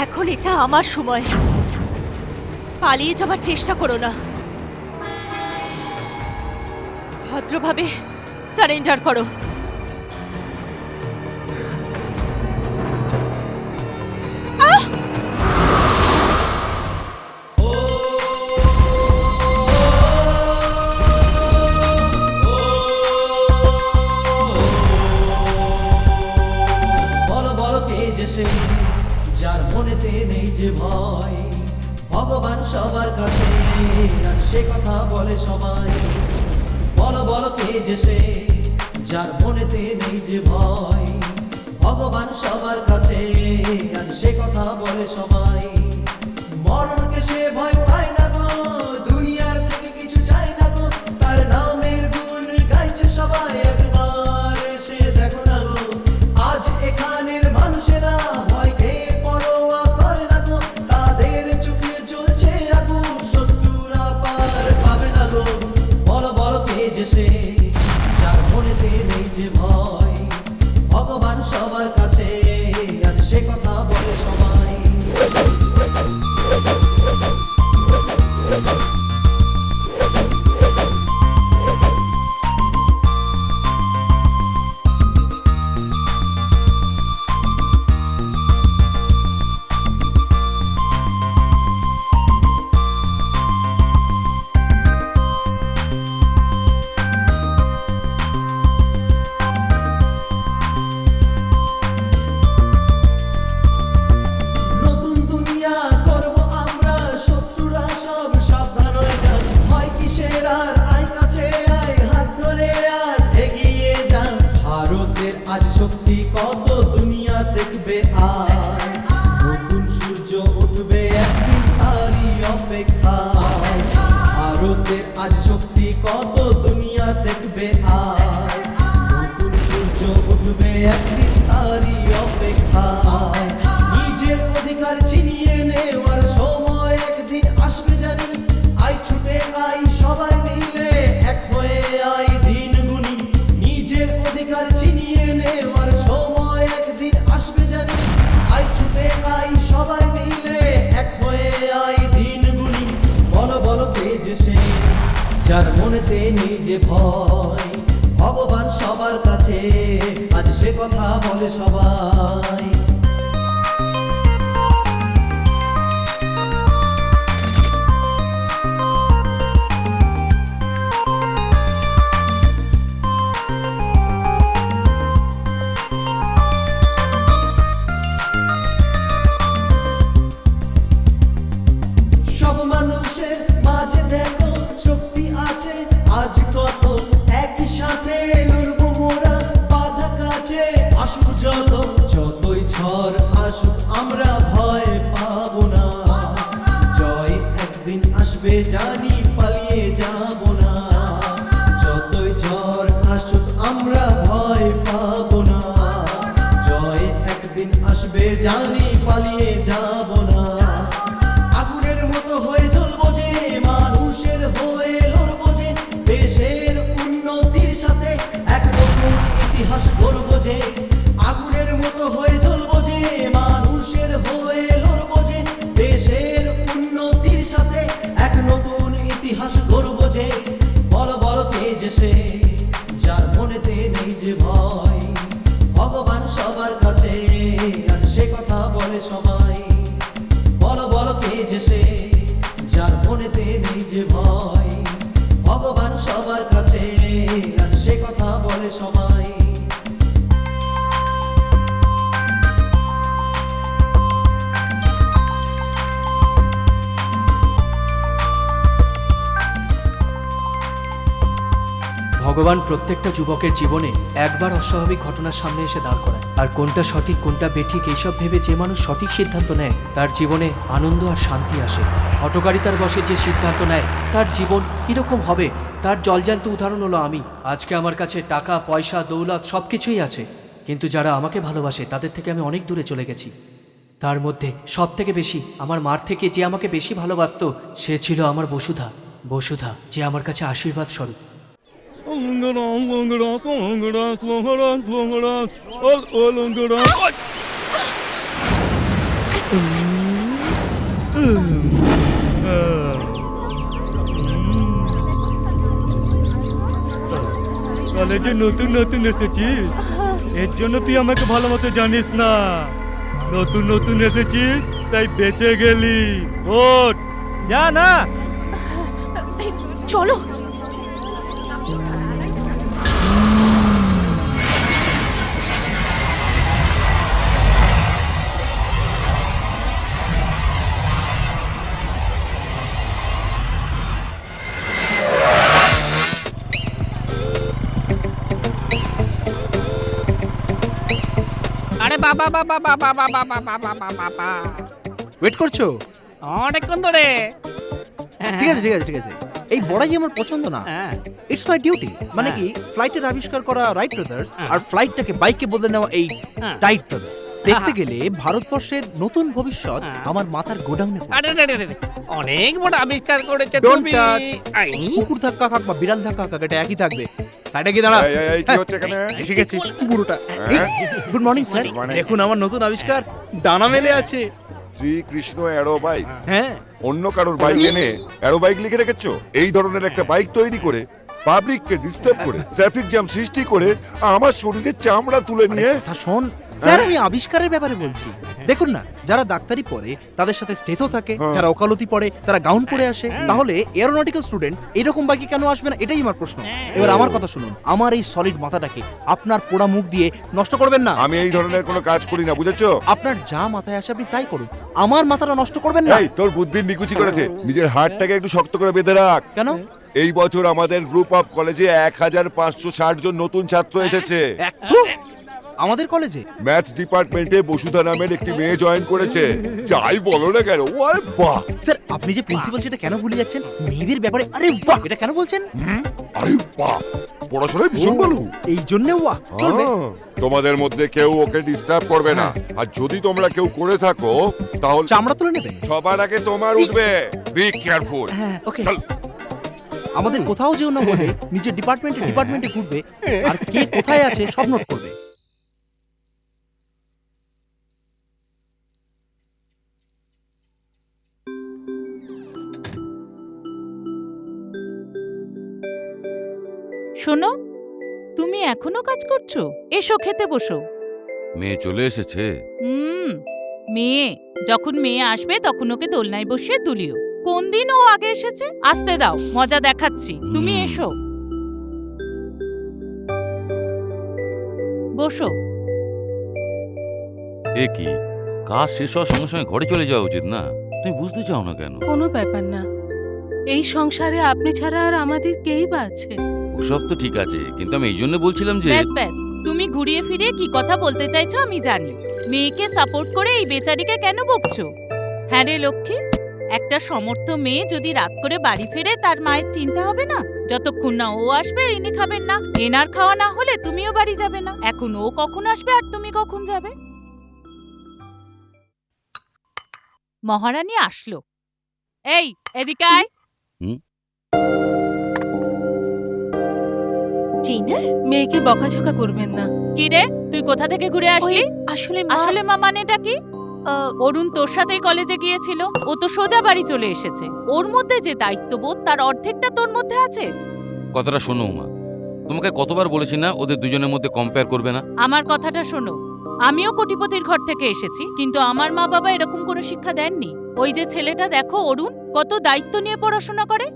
এখন এটা আমার সময়। পালিয়ে যাবার চেষ্টা করো না, ভদ্রভাবে সারেন্ডার করো। যার মনেতে নেই যে ভয়, ভগবান সবার কাছে আর সে কথা বলে সবাই। বলো বলো কে যে সে, যার মনেতে নেই যে ভয়, ভগবান সবার কাছে আর সে কথা বলে সবাই। মরণকে সে ভয় পায় না গো, দুনিয়ার থেকে কিছু চাই না গো, তার নামের গুণ গাইছে সবাই। একবার সে দেখো না গো, আজ এখানের মানুষেরা ভয়কে পরোয়া করে না গো, তাদের চোখে জ্বলছে আগুন, শত্রুরা পার পাবে না গো। বলো বলো কে যে সে, যার মনেতে নেই যে ভয়, ভগবান সবার কাছে আর সে কথা বলে সবাই। আজ শক্তি কত দুনিয়া দেখবে, আর নতুন সূর্য উঠবে একদিন তারই অপেক্ষা। ভারতের আজ শক্তি কত দুনিয়া দেখবে, আর নতুন সূর্য উঠবে একদিন তারই অপেক্ষা। নিজের অধিকার ছিনিয়ে নেওয়ার সময় একদিন আসবে জানি, আই ছুটে আই সবাই মিলে এক হয়ে আই দিন গুনি। নিজের অধিকার ছিনিয়ে নেওয়ার সময় একদিন আসবে জানি, আই ছুটে আই সবাই মিলে এক হয়ে আই দিন গুনি। বলো বলো কে যে সে, যার মনেতে নেই যে ভয়, ভগবান সবার কাছে আজ সে কথা বলে সবাই। আজ কত একই সাথে লড়বো মোরা, বাধা কাছে আসুক যত, যতই ঝড় আসুক আমরা ভয় পাবো না। জয় একদিন আসবে জানি, পালিয়ে যাবো না। যতই ঝড় আসুক আমরা ভয় পাবো না। জয় একদিন আসবে জানি, পালিয়ে যাবো না। আগুনের মতো হয়ে জ্বলবো যে, মানুষের হয়ে লড়বো যে, দেশের উন্নতির সাথে এক নতুন ইতিহাস গড়বো যে। আগুনের মতো হয়ে জ্বলবো যে, মানুষের হয়ে লড়বো যে, দেশের উন্নতির সাথে এক নতুন ইতিহাস গড়বো যে। বলো বলো কে যে সে, যার মনেতে নেই যে ভয়, ভগবান সবার কাছে আর সে কথা বলে সবাই। বলো বলো কে যে সে, যার মনেতে নেই যে ভয়, ভগবান সবার কাছে আর সে কথা বলে সবাই। ভগবান প্রত্যেকটা যুবকের জীবনে একবার অস্বাভাবিক ঘটনার সামনে এসে দাঁড় করায়, আর কোনটা সঠিক কোনটা বেঠিক এইসব ভেবে যে মানুষ সঠিক সিদ্ধান্ত নেয় তার জীবনে আনন্দ আর শান্তি আসে। হঠকারিতার বশে যে সিদ্ধান্ত নেয় তার জীবন কিরকম হবে তার জলজ্যান্ত উদাহরণ হলো আমি। আজকে আমার কাছে টাকা পয়সা দৌলত সব কিছুই আছে, কিন্তু যারা আমাকে ভালোবাসে তাদের থেকে আমি অনেক দূরে চলে গেছি। তার মধ্যে সব থেকে বেশি আমার মার থেকে যে আমাকে বেশি ভালোবাসত সে ছিল আমার বসুধা। বসুধা যে আমার কাছে আশীর্বাদ স্বরূপ। Oh, কলেজে নতুন নতুন এসেছিস, এর জন্য তুই আমাকে ভালো মতো জানিস না। নতুন নতুন এসেছিস তাই বেঁচে গেলি। ওঠ, যা না। এই, চলো। আরে বাবা বাবা বাবা বাবা বাবা বাবা, ওয়েট করছো? অনেকক্ষণ ধরে। ঠিক আছে ঠিক আছে ঠিক আছে, এই বড়াই আমার পছন্দ না। হ্যাঁ, ইটস মাই ডিউটি। মানে হ্যাঁ। কি, ফ্লাইটের আবিষ্কার করা রাইট ব্রাদার্স হ্যাঁ। আর ফ্লাইটটাকে বাইকে বদলে নেওয়া এই হ্যাঁ। Right brothers. দেখতে গেলে ভারতবর্ষের নতুন ভবিষ্যৎ হ্যাঁ। আমার মাথার গোডাউনে পড়ে। আরে রে রে রে, অনেক বড় আবিষ্কার করেছে Don't তুমি। touch. আই, কুকুর ধাক্কা খাক বা বিড়াল ধাক্কা খাক, এটা একই থাকবে। সাইডে গিয়ে দাঁড়া। এই, কি হচ্ছে এখানে? এসে গেছে বুড়োটা। হ্যাঁ? Good morning sir. Good morning. দেখুন আমার নতুন আবিষ্কার, ডানা মেলে আছে। Shrikrishna aero bike. হ্যাঁ, অন্য কারোর বাইক এনে অ্যারো বাইক লিখে রেখেছো? এই ধরনের একটা বাইক তৈরি করে পাবলিককে ডিস্টার্ব করে ট্রাফিক জ্যাম সৃষ্টি করে আমার শরীরে চামড়া তুলে নিয়ে কথা শোন স্যার, আমি আবিষ্কারের ব্যাপারে বলছি। দেখুন না, যারা ডাক্তারি পড়ে তাদের সাথে স্টেথও থাকে, হ্যাঁ। যারা ওকালতি পড়ে তারা গাউন পরে আসে, তাহলে এরোনটিক্যাল স্টুডেন্ট এরকম বাইকে কেন আসবে না, এটাই আমার প্রশ্ন। এবার আমার কথা শুনুন, আমার এই সলিড মাথাটাকে আপনার পোড়া মুখ দিয়ে নষ্ট করবেন না। আমি এই ধরনের কোনো কাজ করি না, বুঝেছো? আপনার যা মাথায় আসে আপনি তাই করুন, আমার মাথাটা নষ্ট করবেন না। এই তোর বুদ্ধির নিকুচি করেছে, নিজের হাতটাকে একটু শক্ত করে বেঁধে রাখ। কেন? এই বছর আমাদের গ্রুপ অফ কলেজে 1560 জন নতুন ছাত্র এসেছে। থু, আমাদের কলেজে ম্যাথস ডিপার্টমেন্টে বসুধা নামের একটি মেয়ে জয়েন করেছে। যাই বলো না কেন, ওরে বাহ! স্যার, আপনি যে প্রিন্সিপাল সেটা কেন ভুলে যাচ্ছেন? মেয়েদের ব্যাপারে আরে বাহ এটা কেন বলছেন? আরে বাহ, পড়াশোনায় ভীষণ ভালো। এই জন্য বাহ চলবে। তোমাদের মধ্যে কেউ ওকে ডিস্টার্ব করবে না, আর যদি তোমরা কেউ করে থাকো তাহলে চামড়া তুলে নেবেন। সবার আগে তোমার উঠবে। Be careful. হ্যাঁ, ওকে। চল। আমাদের কোথাও যেও না বলে নিজের ডিপার্টমেন্টে ঘুরবে, আর কে কোথায় আছে সব নোট করবে। শোনো, তুমি এখনো কাজ করছো? এসো খেতে বসো। মেয়ে চলে এসেছে। হুম, মেয়ে যখন মেয়ে আসবে তখন ওকে দোলনায় বসিয়ে তুলিও। কোন দিন ও আগে এসেছে? আসতে দাও, মজা দেখাচ্ছি। তুমি এসো, বসো। এ কি, কাজ শেষ হওয়ার সঙ্গে সঙ্গে ঘরে চলে যাওয়া উচিত না? তুমি বুঝতে চাও না কেন? কোনো ব্যাপার না, এই সংসারে আপনি ছাড়া আর আমাদের কেই বা আছে। ওসব তো ঠিক আছে, কিন্তু আমি এই জন্য বলছিলাম যে ব্যাস ব্যাস, তুমি ঘুরিয়ে ফিরিয়ে কি কথা বলতে চাইছো আমি জানি। মেয়েকে সাপোর্ট করে এই বেচারিকে কেন বকছো? হ্যাঁ রে লক্ষ্মী, একটা সমর্থ মেয়ে যদি রাত করে বাড়ি ফেরে তার মায়ের চিন্তা হবে না? যতক্ষণ না ও আসবে ইনি খাবেন না, এনার খাওয়া না হলে তুমিও বাড়ি যাবে না। এখন ও কখন আসবে আর তুমি কখন যাবে? মহারানী আসলো। এই এদিকে আয়। হুম? চিনার, মেয়েকে বকাঝকা করবেন না। কি রে, তুই কোথা থেকে ঘুরে আসলি? আসলে আসলে মা মানেটা কি? অরুণ তোর সাথেই কলেজে গিয়েছিল, ও তো সোজা বাড়ি চলে এসেছে। ওর মধ্যে যে দায়িত্ববোধ তার অর্ধেকটা তোর মধ্যে আছে। কথাটা শোনো মা, তোমাকে কতবার বলেছি না ওদের দুজনের মধ্যে কম্পেয়ার করবে না? আমার কথাটা শোনো, আমিও কোটিপতির ঘর থেকে এসেছি, কিন্তু আমার মা বাবা এরকম কোনো শিক্ষা দেননি। ওই যে ছেলেটা দেখো অরুণ, কত দায়িত্ব নিয়ে পড়াশোনা করে।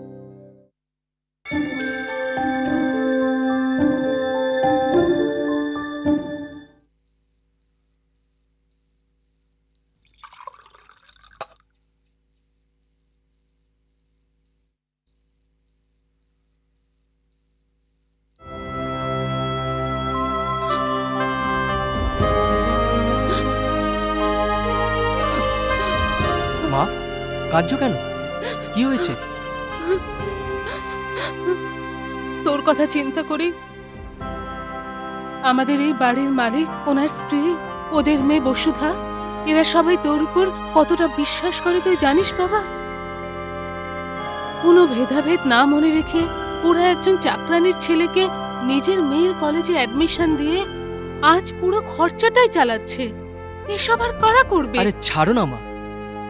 মা, কাঁদছো কেন? কি হয়েছে? তোর কথা চিন্তা করি আমাদের এই বাড়ির মালিক, ওনার স্ত্রী, ওদের মেয়ে বসুধা, এরা সবাই তোর উপর কতটা বিশ্বাস করে তুই জানিস বাবা? কোনো ভেদাভেদ না মনে রেখে ওরা একজন চাকরানির ছেলেকে নিজের মেয়ের কলেজে অ্যাডমিশন দিয়ে আজ পুরো খরচাটাই চালাচ্ছে। এসব আর কারা করবে? আরে ছাড়ো না মা,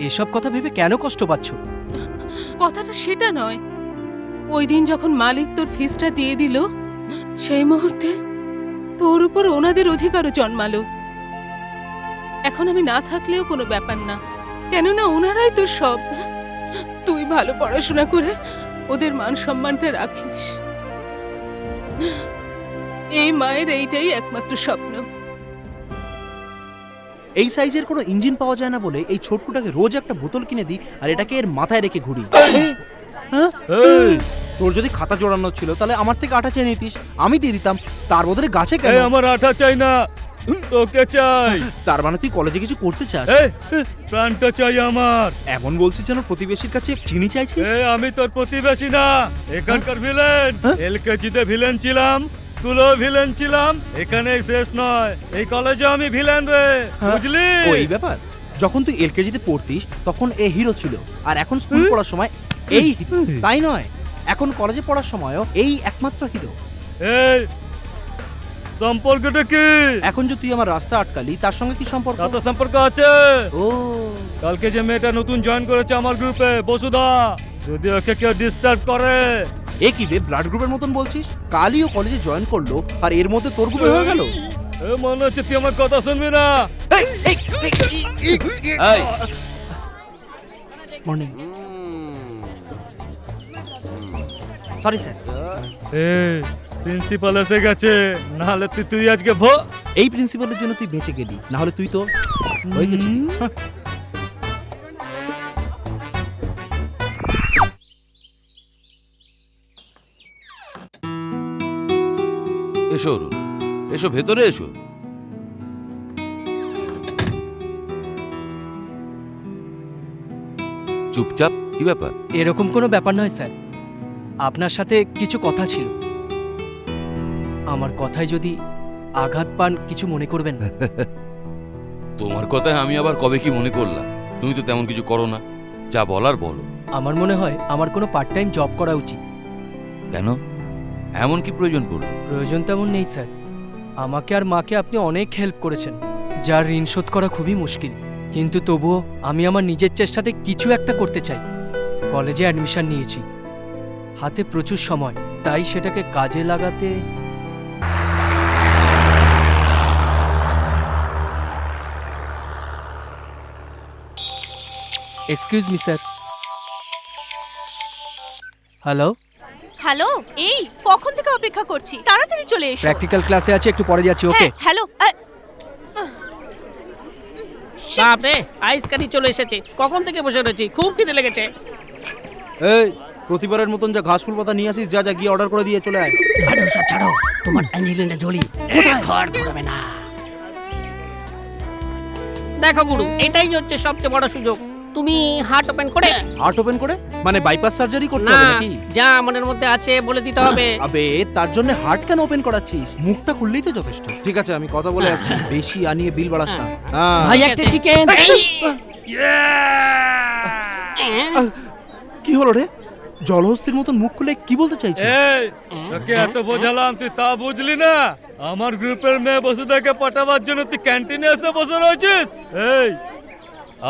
এসব কথা ভেবে কেন কষ্ট পাচ্ছ? কথাটা সেটা নয়। ওই দিন যখন মালিক তোর ফিসটা দিয়ে দিল, সেই মুহূর্তে তোর উপর ওনাদের অধিকারও জন্মালো। এখন আমি না থাকলেও কোনো ব্যাপার না, কেননা ওনারাই তোর সব। তুই ভালো পড়াশোনা করে ওদের মান সম্মানটা রাখিস, এই মায়ের এইটাই একমাত্র স্বপ্ন। এই সাইজের কোনো ইঞ্জিন পাওয়া যায় না বলে এই ছোট্টটাকে রোজ একটা বোতল কিনে দিই আর এটাকে এর মাথায় রেখে ঘুরি। হ্যাঁ? এই তোর যদি খাতা জোড়ানো ছিল তাহলে আমার থেকে আটা চেয়ে নিতিস, আমি দিয়ে দিতাম। তার বদলে গাছে কেন? এই আমার আঠা চাই না, তোকে চাই। তার মানে তুই কলেজে কিছু করতে চাস? এই প্রাণটা চাই আমার। এমন বলছিস যেন প্রতিবেশীর কাছে চিনি চাইছিস। আমি তোর প্রতিবেশী না, এখানকার ভিলেন। এলকেজিতে ভিলেন ছিলাম, স্কুলেও ভিলেন ছিলাম, এখানে শেষ নয়, এই কলেজে আমি ভিলেন রে, বুঝলি? ও এই ব্যাপার। যখন তুই এলকেজিতে পড়তিস তখন এ হিরো ছিল, আর এখন স্কুল পড়ার সময় এই হিরো। তাই নয়, এখন কলেজে পড়ার সময়ও এই একমাত্র হিরো। এই সম্পর্কটা কি? এখন যে তুই আমার রাস্তা আটকালি তার সঙ্গে কি সম্পর্ক? কত সম্পর্ক আছে? ও কালকে যে মেয়েটা নতুন জয়েন করেছে আমার গ্রুপে, বসুধা, যদি ওকে কেউ ডিস্টার্ব করে। এ কি রে, ব্লাড গ্রুপের মতন বলছিস? কালই ও কলেজে জয়েন করলো আর এর মধ্যে তোর গ্রুপে হয়ে গেল। মনে হচ্ছে তুই আমার কথা শুনবি না। মর্নিং। Sorry sir. প্রিন্সিপাল এসে গেছে, নাহলে তুই আজকে এই প্রিন্সিপালের জন্য তুই বেঁচে গেলি, না হলে তুই তো হয়ে গেছিস। এসো অরুণ, এসো ভেতরে এসো। চুপচাপ, কি ব্যাপার? এরকম কোনো ব্যাপার নয় স্যার, আপনার সাথে কিছু কথা ছিল। আমার কথায় যদি আঘাত পান কিছু মনে করবেন না। তোমার কথায় আমি আবার কবে কি মনে করলাম? তুমি তো তেমন কিছু করো না, যা বলার বলো। আমার মনে হয় আমার কোনো পার্ট টাইম জব করা উচিত। কেন, এমন কি প্রয়োজন পড়লো? প্রয়োজন তেমন নেই স্যার, আমাকে আর মাকে আপনি অনেক হেল্প করেছেন, যার ঋণ শোধ করা খুবই মুশকিল। কিন্তু তবুও আমি আমার নিজের চেষ্টাতে কিছু একটা করতে চাই। কলেজে অ্যাডমিশন নিয়েছি, হাতে প্রচুর সময়, তাই সেটাকে কাজে লাগাতে। Excuse me sir. Hello hello, এই কখন থেকে অপেক্ষা করছি, তাড়াতাড়ি চলে এসো। প্র্যাকটিক্যাল ক্লাসে আছে, একটু পরে যাচ্ছি। Okay hello. বাপরে, আইসকারি চলে এসেছে, কখন থেকে বসে রয়েছি, খুব খিদে লেগেছে। এই প্রতিবারের মতন যা ঘাস ফুল পাতা নিয়ে আসিস, যা যা গিয়ে অর্ডার করে দিয়ে চলে আয়। আরে সব ছাড়ো, তোমার অ্যাঞ্জেলিনা জোলি ঘর ঘুরবে না। দেখো গুরু, এটাই হচ্ছে সবচেয়ে বড় সুযোগ। তুমি হার্ট ওপেন করে। হার্ট ওপেন করে মানে বাইপাস সার্জারি করতে না, হবে নাকি? যা মনের মধ্যে আছে বলে দিতে হবে। আবে তার জন্য হার্ট কেন ওপেন করাচ্ছিস? মুখটা খুললেই তো যথেষ্ট। ঠিক আছে, আমি কথা বলে আসছি, বেশি আনিয়ে বিল বাড়াস না। ভাই একটা চিকেন। কি হলো রে? জলহস্তির মতন মুখ খুলে কি বলতে চাইছিস? এই তোকে এত বোঝালাম, তুই তা বুঝলি না? আমার গ্রুপের মেয়ে বসুধাকে পটাবার জন্য তুই ক্যান্টিনে এসে বসে রয়েছিস। এই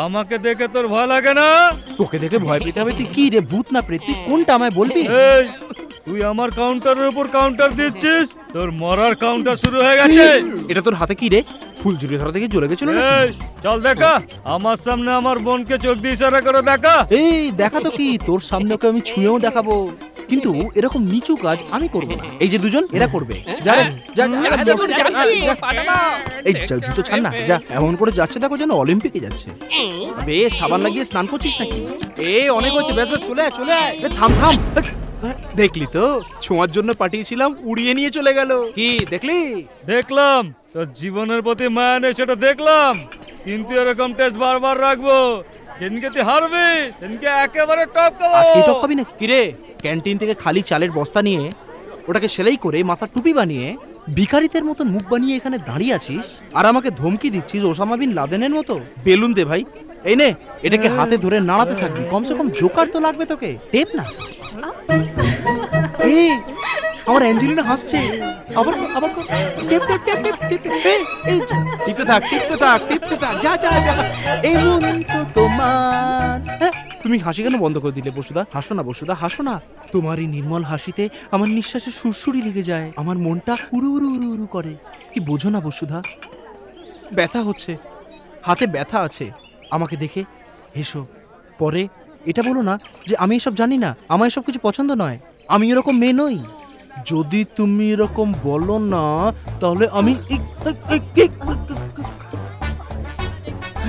আমাকে দেখে তোর ভয় লাগে না? তোকে দেখে ভয় পেতে হবে? তুই কি রে, ভূত না প্রেত? তুই কোনটা আমায় বলবি? এই তুই আমার কাউন্টারের উপর কাউন্টার দিচ্ছিস, তোর মরার কাউন্টার শুরু হয়ে গেছে। এটা তোর হাতে কি রে? ফুলঝুরি ধরা থেকে জ্বলে গেছিল না? এই চল দেখা, আমার সামনে আমার বোনকে চোখ দিয়ে ইশারা করে দেখা। এই দেখা তো কি, তোর সামনে ওকে আমি ছুঁয়েও দেখাবো, কিন্তু এরকম নিচু কাজ আমি করব না। এই যে দুজন এরা করবে। যা রে, যা, যা, যা, যা, এই যা, জুতো ছাড় না, যা। এমন করে যাচ্ছে দেখো যেন অলিম্পিকে যাচ্ছে। আবে সাবান লাগিয়ে স্নান করছিস নাকি? অনেক হচ্ছে, ব্যাস ব্যাস, চলে আয় চলে আয়। থাম থাম। দেখলি তো, ছোঁয়ার জন্য পাঠিয়েছিলাম, উড়িয়ে নিয়ে চলে গেল। কি দেখলি? দেখলাম তোর জীবনের প্রতি মায়া নেই, সেটা দেখলাম, কিন্তু এরকম টেস্ট বারবার রাখবো। যেদিনকে তুই হারবি সেদিনকে একেবারে টপ খাবো। আজকে টপ খাবি নাকি? কি রে, ক্যান্টিন থেকে খালি চালের বস্তা নিয়ে ওটাকে সেলাই করে মাথা টুপি বানিয়ে ভিখারিদের মতন মুখ বানিয়ে এখানে দাঁড়িয়ে আছিস আর আমাকে ধমকি দিচ্ছিস ওসামা বিন লাদেনের মতো? বেলুন দে ভাই, এই নে, এটাকে হাতে ধরে নাড়াতে থাকবি, কমসে কম জোকার তো লাগবে তোকে। টেপ না। এই আমার অ্যাঞ্জেলিনা হাসছে। আবার আবার টিপ টিপ টিপ টিপ টিপ। এই টিপতে থাক, টিপতে থাক, টিপতে থাক। যা যা যা। এই মন তো তোমার। তুমি হাসি কেন বন্ধ করে দিলে বসুদা? হাসো না বসুদা, হাসো না। তোমার এই নির্মল হাসিতে আমার নিঃশ্বাসে সুরসুরি লেগে যায়, আমার মনটা উড়ু উড়ু উড়ু উড়ু করে। কি বোঝো না বসুধা? ব্যথা হচ্ছে, হাতে ব্যথা আছে। আমাকে দেখে হেসো। পরে এটা বলো না যে আমি এসব জানি না, আমার এসব কিছু পছন্দ নয়, আমি এরকম মেয়ে নই। যদি তুমি এরকম বলো না তাহলে আমি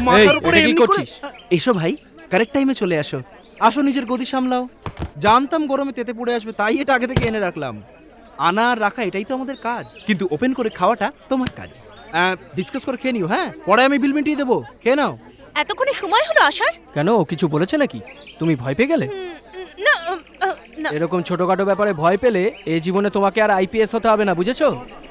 মাথার উপরে এটা কি এমনি করে- করছিস? এসো ভাই, কারেক্ট টাইমে চলে আসো। আসো, নিজের গদি সামলাও। জানতাম গরমে তেতে পড়ে আসবে, তাই এটা আগে থেকে এনে রাখলাম। আনা আর রাখা এটাই তো আমাদের কাজ, কিন্তু ওপেন করে খাওয়াটা তোমার কাজ। ডিসকাস করে খেয়ে নিও, হ্যাঁ? পরে আমি বিল মিটিয়ে দেবো, খেয়ে নাও। এতক্ষণে সময় হলো আসার? কেন, ও কিছু বলেছে নাকি? তুমি ভয় পেয়ে গেলে? না না, এরকম ছোটখাটো ব্যাপারে ভয় পেলে এই জীবনে তোমাকে আর আইপিএস হতে হবে না, বুঝেছো?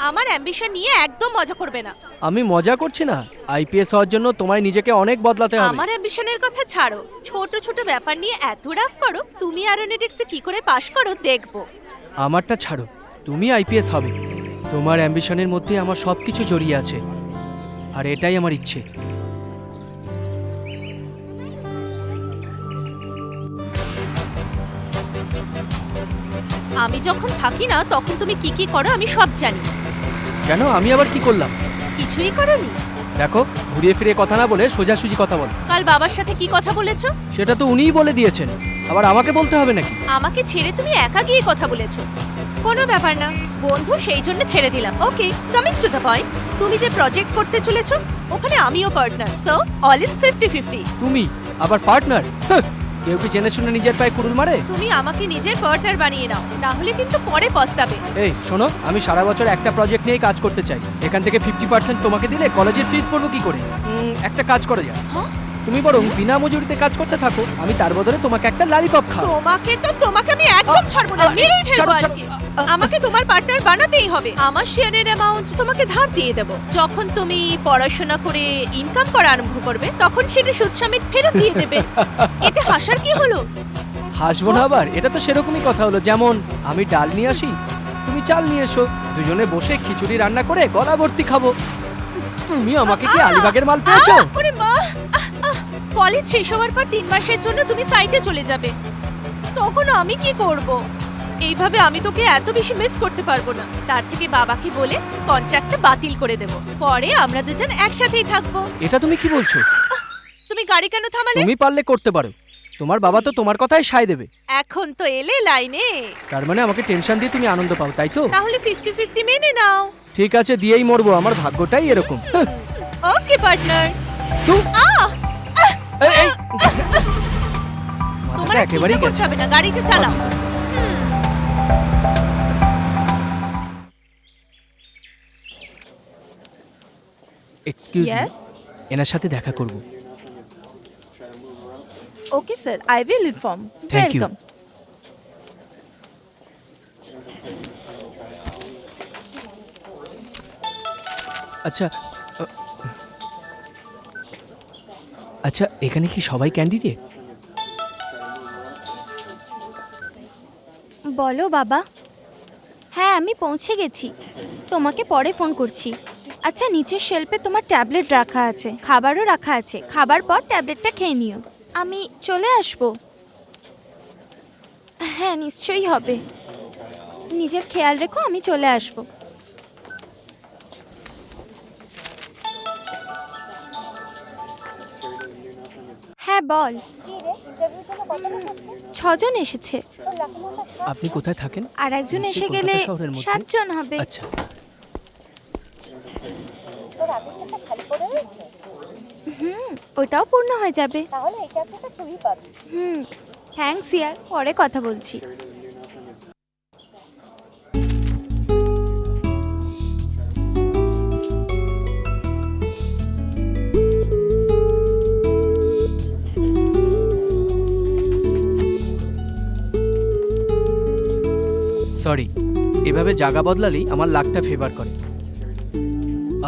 আমার অ্যাম্বিশন নিয়ে একদম মজা করবে না। আমি মজা করছি না। আইপিএস হওয়ার জন্য তোমায় নিজেকে অনেক বদলাতে হবে। আমার অ্যাম্বিশনের কথা ছাড়ো, ছোট ছোট ব্যাপার নিয়ে এত রাগ করো। তুমি অ্যারোনটিক্সে কি করে পাশ করো দেখবো। আমারটা ছাড়ো, তুমি আইপিএস হবে। তোমার অ্যাম্বিশনের মধ্যে আমার সব কিছু জড়িয়ে আছে, আর এটাই আমার ইচ্ছে। আমি যখন থাকি না তখন তুমি কি কি করো আমি সব জানি। কেন, আমি আবার কি করলাম? কিছুই করোনি? দেখো, ঘুরিয়ে ফিরে কথা না বলে সোজাসুজি কথা বলো। কাল বাবার সাথে কি কথা বলেছো? সেটা তো উনিই বলে দিয়েছেন, আবার আমাকে বলতে হবে নাকি? আমাকে ছেড়ে তুমি একা গিয়ে কথা বলেছো। কোনো ব্যাপার না, বন্ধু সেই জন্য ছেড়ে দিলাম। ওকে, কামিং টু দ্য পয়েন্ট। তুমি যে প্রজেক্ট করতে চলেছো ওখানে আমিও পার্টনার, সো অল ইজ 50-50। তুমি আবার পার্টনার? কেউ কি জেনে শুনে নিজের পায়ে কুড়ুল মারে? তুমি আমাকে নিজের পার্টনার বানিয়ে নাও, না হলে কিন্তু পরে পস্তাবে। এই শোনো, আমি সারা বছর একটা প্রজেক্ট নিয়েই কাজ করতে চাই। এখান থেকে 50% তোমাকে দিলে কলেজের ফিস পড়বো কি করে? একটা কাজ করা যায়, হ্যাঁ? তুমি বরং বিনা মজুরিতে কাজ করতে থাকো, আমি তার বদলে তোমাকে একটা লালিপপ খাও। তোমাকে আমি একদম ছাড়বো না, মেরেই ফেলবো ছাড়ো, আজকে। আমাকে তোমার পার্টনার বানাতেই হবে। আমার শেয়ারের অ্যামাউন্ট তোমাকে ধার দিয়ে দেব। যখন তুমি পড়াশোনা করে ইনকাম করা আরম্ভ করবে তখন সেটা সুদ সমেত ফেরত দিয়ে দেবে। এতে হাসার কি হলো? হাসবো না আবার? এটা তো সেরকমই কথা হলো, যেমন আমি ডাল নিয়ে আসি, তুমি চাল নিয়ে এসো, দুজনে বসে খিচুড়ি রান্না করে গলা ভর্তি খাবো। তুমি আমাকে কি আলিবাগের মাল পেয়েছো? ওরে মা, কলেজ শেষ হওয়ার পর 3 মাসের জন্য তুমি সাইটে চলে যাবে, তখন আমি কি করব? এইভাবে আমি তোকে এত বেশি মিস করতে পারবো না। তার থেকে বাবাকে বলে কন্ট্রাক্টটা বাতিল করে দেব, পরে আমরা দুজন একসাথেই থাকবো। এটা তুমি কি বলছো? তুমি গাড়ি কেন থামালে? তুমি পারলে করতে পারো, তোমার বাবা তো তোমার কথাই সায় দেবে। এখন তো এলে লাইনে, তার মানে আমাকে টেনশন দিয়ে তুমি আনন্দ পাও, তাই তো? তাহলে 50-50 মেনে নাও। ঠিক আছে, দিয়েই মরবো, আমার ভাগ্যটাই এরকম। ওকে পার্টনার। এই, এই, তোমার মাথাটা আর একেবারেই চিন্তা করতে গেছে। হবে না, গাড়িটা চালাও। Excuse me, Yes? এনার সাথে দেখা করব। Okay sir, I will inform. Thank you. Welcome. আচ্ছা আচ্ছা, এখানে কি সবাই ক্যান্ডিডেট? বলো বাবা। হ্যাঁ, আমি পৌঁছে গেছি, তোমাকে পরে ফোন করছি। আচ্ছা, নিচের শেলফে তোমার ট্যাবলেট রাখা আছে, খাবারও রাখা আছে, খাবার পর ট্যাবলেটটা খেয়ে নিও। আমি চলে আসবো। হ্যাঁ, নিশ্চয়ই হবে। নিজের খেয়াল রেখো, আমি চলে আসবো। হ্যাঁ বল। 6 জন এসেছে, আপনি কোথায় থাকেন? আর একজন এসে নিশ্চয়ই গেলে কলকাতা শহরের মধ্যে? 7 জন হবে। আচ্ছা, ওটাও পূর্ণ হয়ে যাবে। থ্যাঙ্কস ইয়ার, পরে কথা বলছি। সরি, এভাবে জায়গা বদলালেই আমার লাকটা ফেভার করে।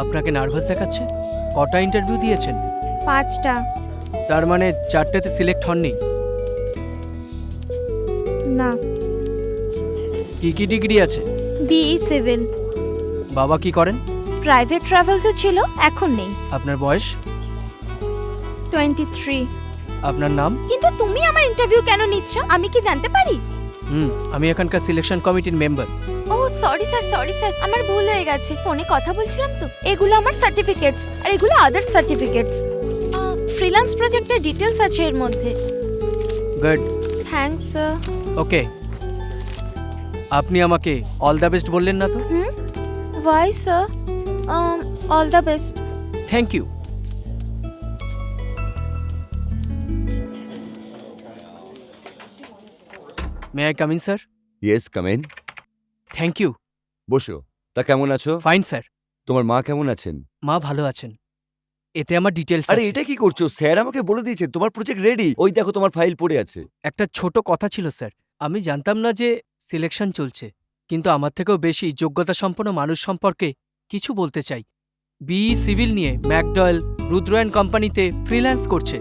আপনাকে নার্ভাস দেখাচ্ছে? কটা ইন্টারভিউ দিয়েছেন? 5টা। তার মানে 4টেতে সিলেক্ট হননি? না। কি কি ডিগ্রি আছে? BE civil. বাবা কি করেন? প্রাইভেট ট্রাভেলসে ছিল, এখন নেই। আপনার বয়স? 23। আপনার নাম? কিন্তু তুমি আমার ইন্টারভিউ কেন নিচ্ছ, আমি কি জানতে পারি? আমি এখানকার সিলেকশন কমিটির মেম্বার। ও সরি স্যার, আমার ভুল হয়ে গেছে, ফোনে কথা বলছিলাম তো। এগুলো আমার সার্টিফিকেটস, আর এগুলো আদার্স সার্টিফিকেটস। ফ্রিল্যান্স প্রজেক্টের ডিটেলস আছে এর মধ্যে। Good, thanks sir. ওকে। আপনি আমাকে অল দ্য বেস্ট বললেন না তো? Why sir? All the best. Thank you. May I come in sir? Yes, come in. Thank you. বসো। তা কেমন আছো? Fine sir. তোমার মা কেমন আছেন? মা ভালো আছেন। এতে আমার ডিটেলস আরে আছে। এটা কি করছো? স্যার আমাকে বলে দিয়েছেন তোমার প্রজেক্ট রেডি। ওই দেখো তোমার ফাইল পড়ে আছে। একটা ছোট কথা ছিল স্যার, আমি জানতাম না যে সিলেকশন চলছে, কিন্তু আমার থেকেও বেশি যোগ্যতা সম্পন্ন মানুষ সম্পর্কে কিছু বলতে চাই। বিই সিভিল নিয়ে ম্যাকডয়েল, রুদ্র অ্যান্ড কোম্পানিতে ফ্রিল্যান্স করছে।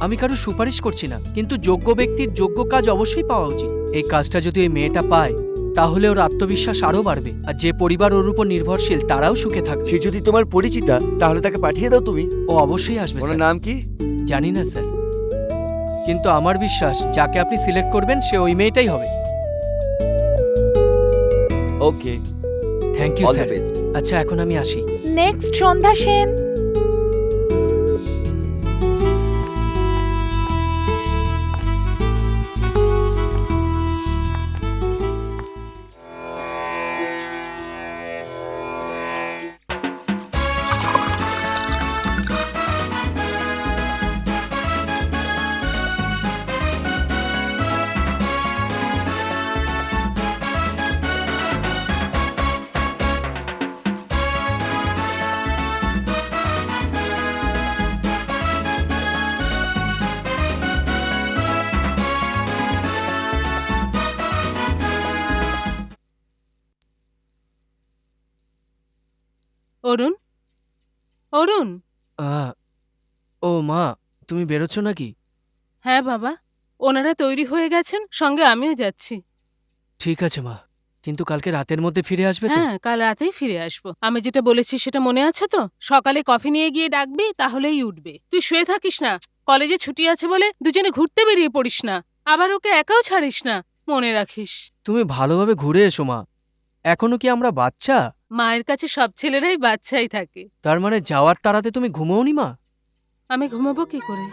আমি কারো সুপারিশ করছি না, কিন্তু যোগ্য ব্যক্তির যোগ্য কাজ অবশ্যই পাওয়া উচিত। এই কাজটা যদি ওই মেয়েটা পায় তাহলে ওর আত্মবিশ্বাস আরও বাড়বে, আর যে পরিবার ওর উপর নির্ভরশীল তারাও সুখে থাকবে। সে যদি তোমার পরিচিতা তাহলে তাকে পাঠিয়ে দাও তুমি। ও অবশ্যই আসবে ওনার স্যার। নাম কি? জানি না স্যার, কিন্তু আমার বিশ্বাস যাকে আপনি সিলেক্ট করবেন সে ওই মেয়েটাই হবে। Okay, thank you all the sir. Best. আচ্ছা এখন আমি আসি। নেক্সট সন্ধ্যা সেন। অরুণ, অরুণ। ও মা, তুমি বেরোচ্ছ নাকি? হ্যাঁ বাবা, ওনারা তৈরি হয়ে গেছেন, সঙ্গে আমিও যাচ্ছি। ঠিক আছে মা, কিন্তু কালকে রাতের মধ্যে ফিরে আসবে তো? হ্যাঁ, কাল রাতেই ফিরে আসবো। আমি যেটা বলেছি সেটা মনে আছে তো? সকালে কফি নিয়ে গিয়ে ডাকবি, তাহলেই উঠবে। তুই শুয়ে থাকিস না, কলেজে ছুটি আছে বলে দুজনে ঘুরতে বেরিয়ে পড়িস না, আবার ওকে একাও ছাড়িস না, মনে রাখিস। তুমি ভালোভাবে ঘুরে এসো মা। এখনো কি আমরা বাচ্চা? মায়ের কাছে সব ছেলেরাই বাচ্চাই থাকে। তার মানে যাওয়ার তাড়াতে তুমি ঘুমোওনি মা? আমি ঘুমাবো কি করে?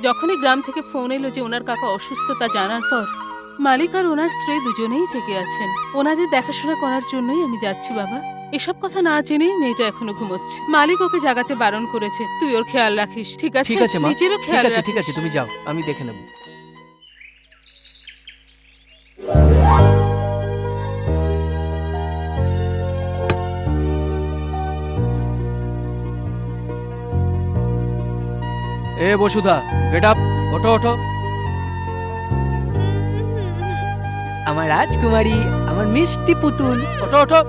যখনই গ্রাম থেকে ফোন এলো যে ওনার কাকা অসুস্থ তা জানার পর মালিক আর ওনার স্ত্রী দুজনেই জেগে আছেন। ওনাদের দেখাশোনা করার জন্যই আমি যাচ্ছি বাবা। এসব কথা না জেনেই মেয়েটা এখনো ঘুমোচ্ছে। মালিক ওকে জাগাতে বারণ করেছে, তুই ওর খেয়াল রাখিস। ঠিক আছে? ঠিক আছে মা, নিজেরও ঠিক খেয়াল আছে, রাখিস। ঠিক আছে, তুমি যাও, আমি দেখে নেব। এ বসুধা, গেট আপ, ওঠো ওঠো। আমার রাজকুমারী, আমার মিষ্টি পুতুল, ওঠো ওঠো।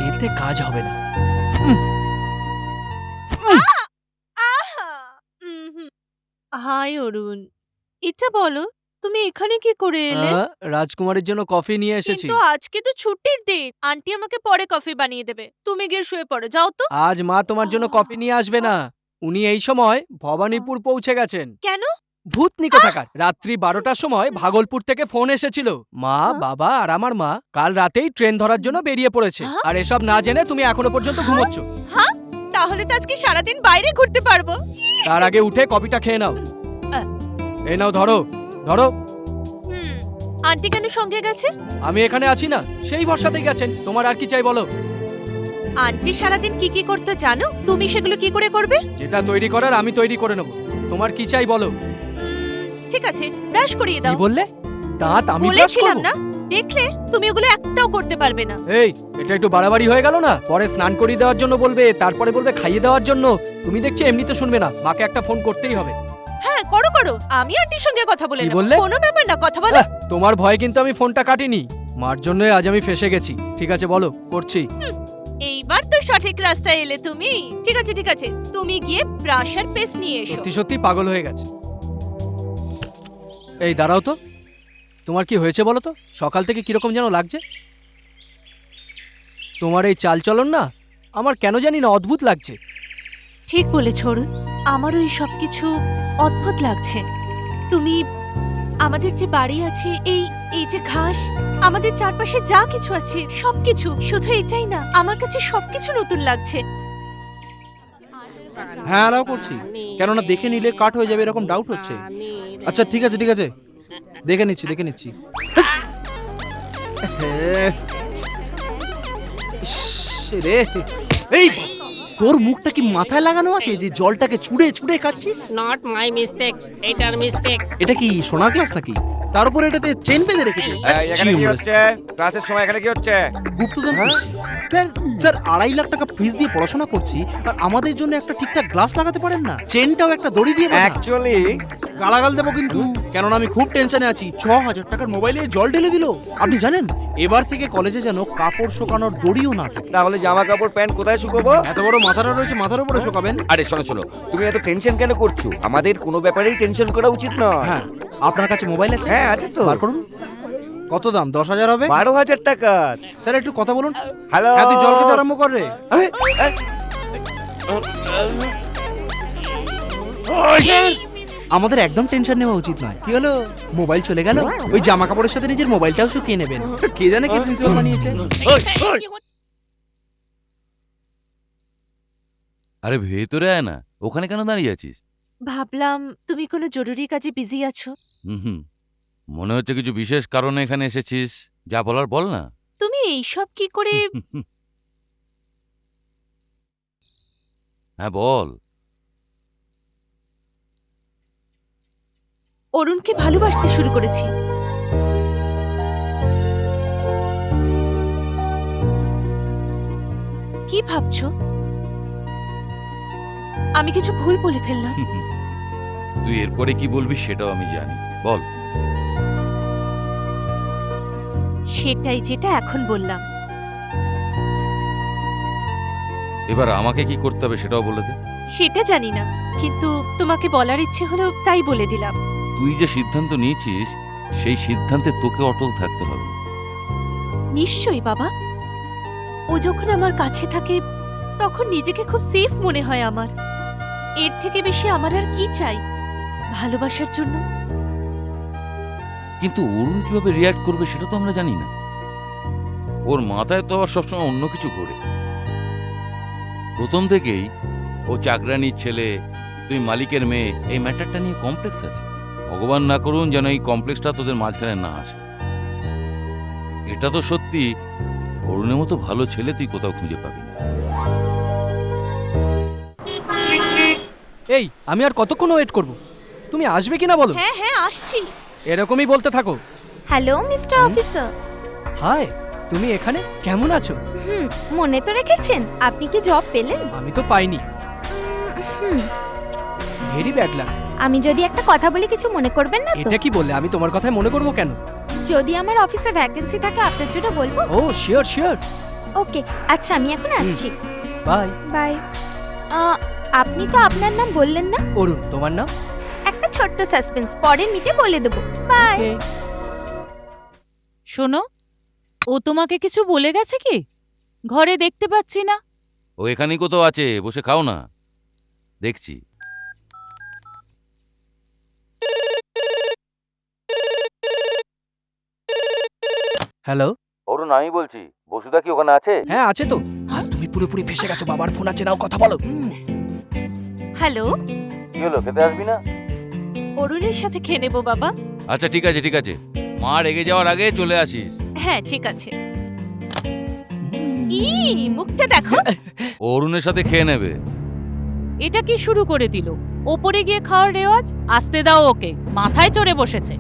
এতে কাজ হবে না। হাই অরুণ, এটা বলো তুমি এখানে কি করে এলে? রাজকুমারের জন্য কফি নিয়ে এসেছি। কিন্তু আজকে তো ছুটির দিন, আন্টি আমাকে পরে কফি বানিয়ে দেবে। তুমি গিয়ে শুয়ে পড়ো, যাও তো। আজ মা তোমার জন্য কফি নিয়ে আসবে না। উনি এই সময় ভবানীপুর পৌঁছে গেছেন। কেন? ভূতনি কোথাকার। রাত্রি 12টার সময় ভাগলপুর থেকে ফোন এসেছিল। মা, বাবা আর আমার মা কাল রাতেই ট্রেন ধরার জন্য বেরিয়ে পড়েছে। আর এসব না জেনে তুমি এখনো পর্যন্ত ঘুমোচ্ছ। হ্যাঁ, তাহলে তো আজকে সারাদিন বাইরে ঘুরতে পারবো। তার আগে উঠে কফিটা খেয়ে নাও। আহ। এই নাও, ধরো ধরো। আন্টি কেন সঙ্গে গেছে? আমি এখানে আছি না, সেই ভরসাতেই গেছেন। তোমার আর কি চাই বলো? আন্টি সারাদিন কি কি করতে জানো? তুমি সেগুলো কি করে করবে? যেটা তৈরি করার আমি তৈরি করে নেব। তোমার কি চাই বলো? ঠিক আছে, ব্রাশ করিয়ে কি দাও। বললে? দাঁত আমি ব্রাশ বলেছিলাম করব? না, দেখলে তুমি ওগুলো একটাও করতে পারবে না। এই, এটা একটু বাড়াবাড়ি হয়ে গেল না? পরে স্নান করিয়ে দেওয়ার জন্য বলবে, তারপরে বলবে খাইয়ে দেওয়ার জন্য। তুমি দেখছি এমনিতে শুনবে না, মাকে একটা ফোন করতেই হবে। হ্যাঁ, করো করো, আমি আন্টির সঙ্গে কথা বলে কি নেব। বললে? কোনো ব্যাপার না, কথা বলো। তোমার ভয়ে কিন্তু আমি ফোনটা কাটিনি। মার জন্যই আজ আমি ফেসে গেছি। ঠিক আছে বলো, করছি। এইবার তো সঠিক রাস্তায় এলে তুমি। ঠিক আছে ঠিক আছে, তুমি গিয়ে ব্রাশ আর পেস্ট নিয়ে এসো। সত্যি সত্যি পাগল হয়ে গেছে। এই দাঁড়াও তো, তোমার কি হয়েছে বলো তো? সকাল থেকে কিরকম যেন লাগছে। তোমার এই চালচলন না আমার কেন জানি না অদ্ভুত লাগছে। ঠিক বলেছ অরুণ, আমারও এই সব কিছু অদ্ভুত লাগছে। তুমি আমাদের যে বাড়ি আছে, এই যে ঘাস, আমাদের চারপাশে যা কিছু আছে সবকিছু, শুধু এটাই না, আমার কাছে সবকিছু নতুন লাগছে। হ্যাঁ অ্যালাউ করছি, কেননা দেখে নিলে কাট হয়ে যাবে এরকম ডাউট হচ্ছে। আচ্ছা ঠিক আছে ঠিক আছে, দেখে নিচ্ছি। ইস, রে এই তোর মুখটা কি মাথায় লাগানো আছে যে জলটাকে ছুঁড়ে ছুঁড়ে খাচ্ছিস? নট মাই মিস্টেক, এটার মিস্টেক। এটা কি সোনার গ্লাস নাকি? তার উপরে এটাতে চেন বেঁধে রেখেছে। এখানে কি হচ্ছে? ক্লাসের সময় এখানে কি হচ্ছে? গুপ্তধন করছি। স্যার 2.5 লাখ টাকা ফিস দিয়ে পড়াশোনা করছি, আর আমাদের জন্য একটা ঠিকঠাক গ্লাস লাগাতে পারেন না? চেনটাও একটা দড়ি দিয়ে বাঁধা। অ্যাকচুয়ালি গালাগাল দেবো কিন্তু, কেননা আমি খুব টেনশনে আছি। 6,000 টাকার মোবাইলে জল ঢেলে দিল। আপনি জানেন এবার থেকে কলেজে যেন কাপড় শোকানোর দড়িও না থাকে। তাহলে জামা কাপড় প্যান্ট কোথায় শুকোবো? এত বড় মাথাটা রয়েছে, মাথার উপরে শোকাবেন? আরে শোনো, তুমি এত টেনশন কেন করছো? আমাদের কোনো ব্যাপারেই টেনশন করা উচিত নয়। হ্যাঁ, আপনার কাছে মোবাইল আছে? হ্যাঁ আছে তো। বার করুন। কত দাম? 10,000 হবে? 12,000 টাকা। স্যার একটু কথা বলুন। হ্যালো, হ্যাঁ, তুই জল খেতে আরম্ভ কর রে। আমাদের একদম টেনশন নেওয়া উচিত নয়। কি হলো, মোবাইল চলে গেল? ওই জামা কাপড়ের সাথে নিজের মোবাইলটাও শুকিয়ে নেবেন। কে জানে কে প্রিন্সিপাল বানিয়েছে। আরে ভেতরে আয় না, ওখানে কেন দাঁড়িয়ে আছিস? ভাবলাম তুমি কোনো জরুরি কাজে বিজি আছো। হুম, মনে হচ্ছে কিছু বিশেষ কারণে এখানে এসেছিস। যা বলার বল না। তুমি এইসব কি করে? হ্যাঁ বল। অরুণকে ভালোবাসতে শুরু করেছি। কি ভাবছো? আমি কিছু ভুল বলে ফেললাম? তুই এরপরে কি বলবি সেটাও আমি জানি, বল। সেটাই যেটা এখন বললাম। এবার আমাকে কি করতে হবে সেটাও বলে দে। সেটা জানি না, কিন্তু তোমাকে বলার ইচ্ছে হলো তাই বলে দিলাম। তুই যে সিদ্ধান্ত নিয়েছিস সেই সিদ্ধান্তে তোকে অটল থাকতে হবে। নিশ্চয়ই বাবা, ও যখন আমার কাছে থাকে তখন নিজেকে খুব সেফ মনে হয় আমার। এর থেকে বেশি আমার আর কি চাই ভালোবাসার জন্য? কিন্তু অরুণ কিভাবে রিয়াক্ট করবে সেটা তো আমরা জানি না। ওর মাথায় তো আবার সবসময় অন্য কিছু ঘোরে। প্রথম থেকেই ও চাকরানির ছেলে, তুই মালিকের মেয়ে, এই ম্যাটারটা নিয়ে কমপ্লেক্স আছে। ভগবান না করুন যেন এই কমপ্লেক্সটা তোদের মাঝখানে না আসে। এটা তো সত্যি, অরুণের মতো ভালো ছেলে তুই কোথাও খুঁজে পাবি না। এই আমি আর কতক্ষণ ওয়েট করব? তুমি আসবে কিনা বলো? হ্যাঁ হ্যাঁ আসছি। এরকমই বলতে থাকো। Hello mister officer. হাই, তুমি এখানে কেমন আছো? মনে তো রেখেছেন? আপনি কি জব পেলেন? আমি তো পাইনি। হুম, ভেরি ব্যাড লাক। আমি যদি একটা কথা বলি কিছু মনে করবেন না তো? এটা কি বললে? আমি তোমার কথায় মনে করবো কেন? যদি আমার অফিসে ভ্যাকেন্সি থাকে আপনার জন্য বলবো। ও শিওর শিওর। ওকে, আচ্ছা আমি এখন আসছি। Bye bye. আপনি তো আপনার নাম বললেন না? অরুণ, তোমার নাম? একটা ছোট্ট সাসপেন্স, পরের মিটে বলে দেবো। বাই। শোনো, ও তোমাকে কিছু বলে গেছে কি? ঘরে দেখতে পাচ্ছি না। ও এখানেই কোথাও আছে, বসে খাও না, দেখছি। হ্যালো অরুণ, আমি বলছি, বসুদা কি ওখানে আছে? হ্যাঁ আছে তো। আজ তুমি পুরোপুরি ফেসে গেছো, বাবার ফোন আছে, নাও কথা বলো। হ্যালো, কি হলো, খেতে আসবি না? অরুণের সাথে খেয়ে নেবো বাবা। আচ্ছা ঠিক আছে ঠিক আছে, মা রেগে যাওয়ার আগে চলে আসিস। হ্যাঁ ঠিক আছে। মুখটা দেখো। অরুণের সাথে খেয়ে নেবে। এটা কি শুরু করে দিল? ওপরে গিয়ে খাওয়ার রেওয়াজ? আসতে দাও ওকে, মাথায় চড়ে বসেছে।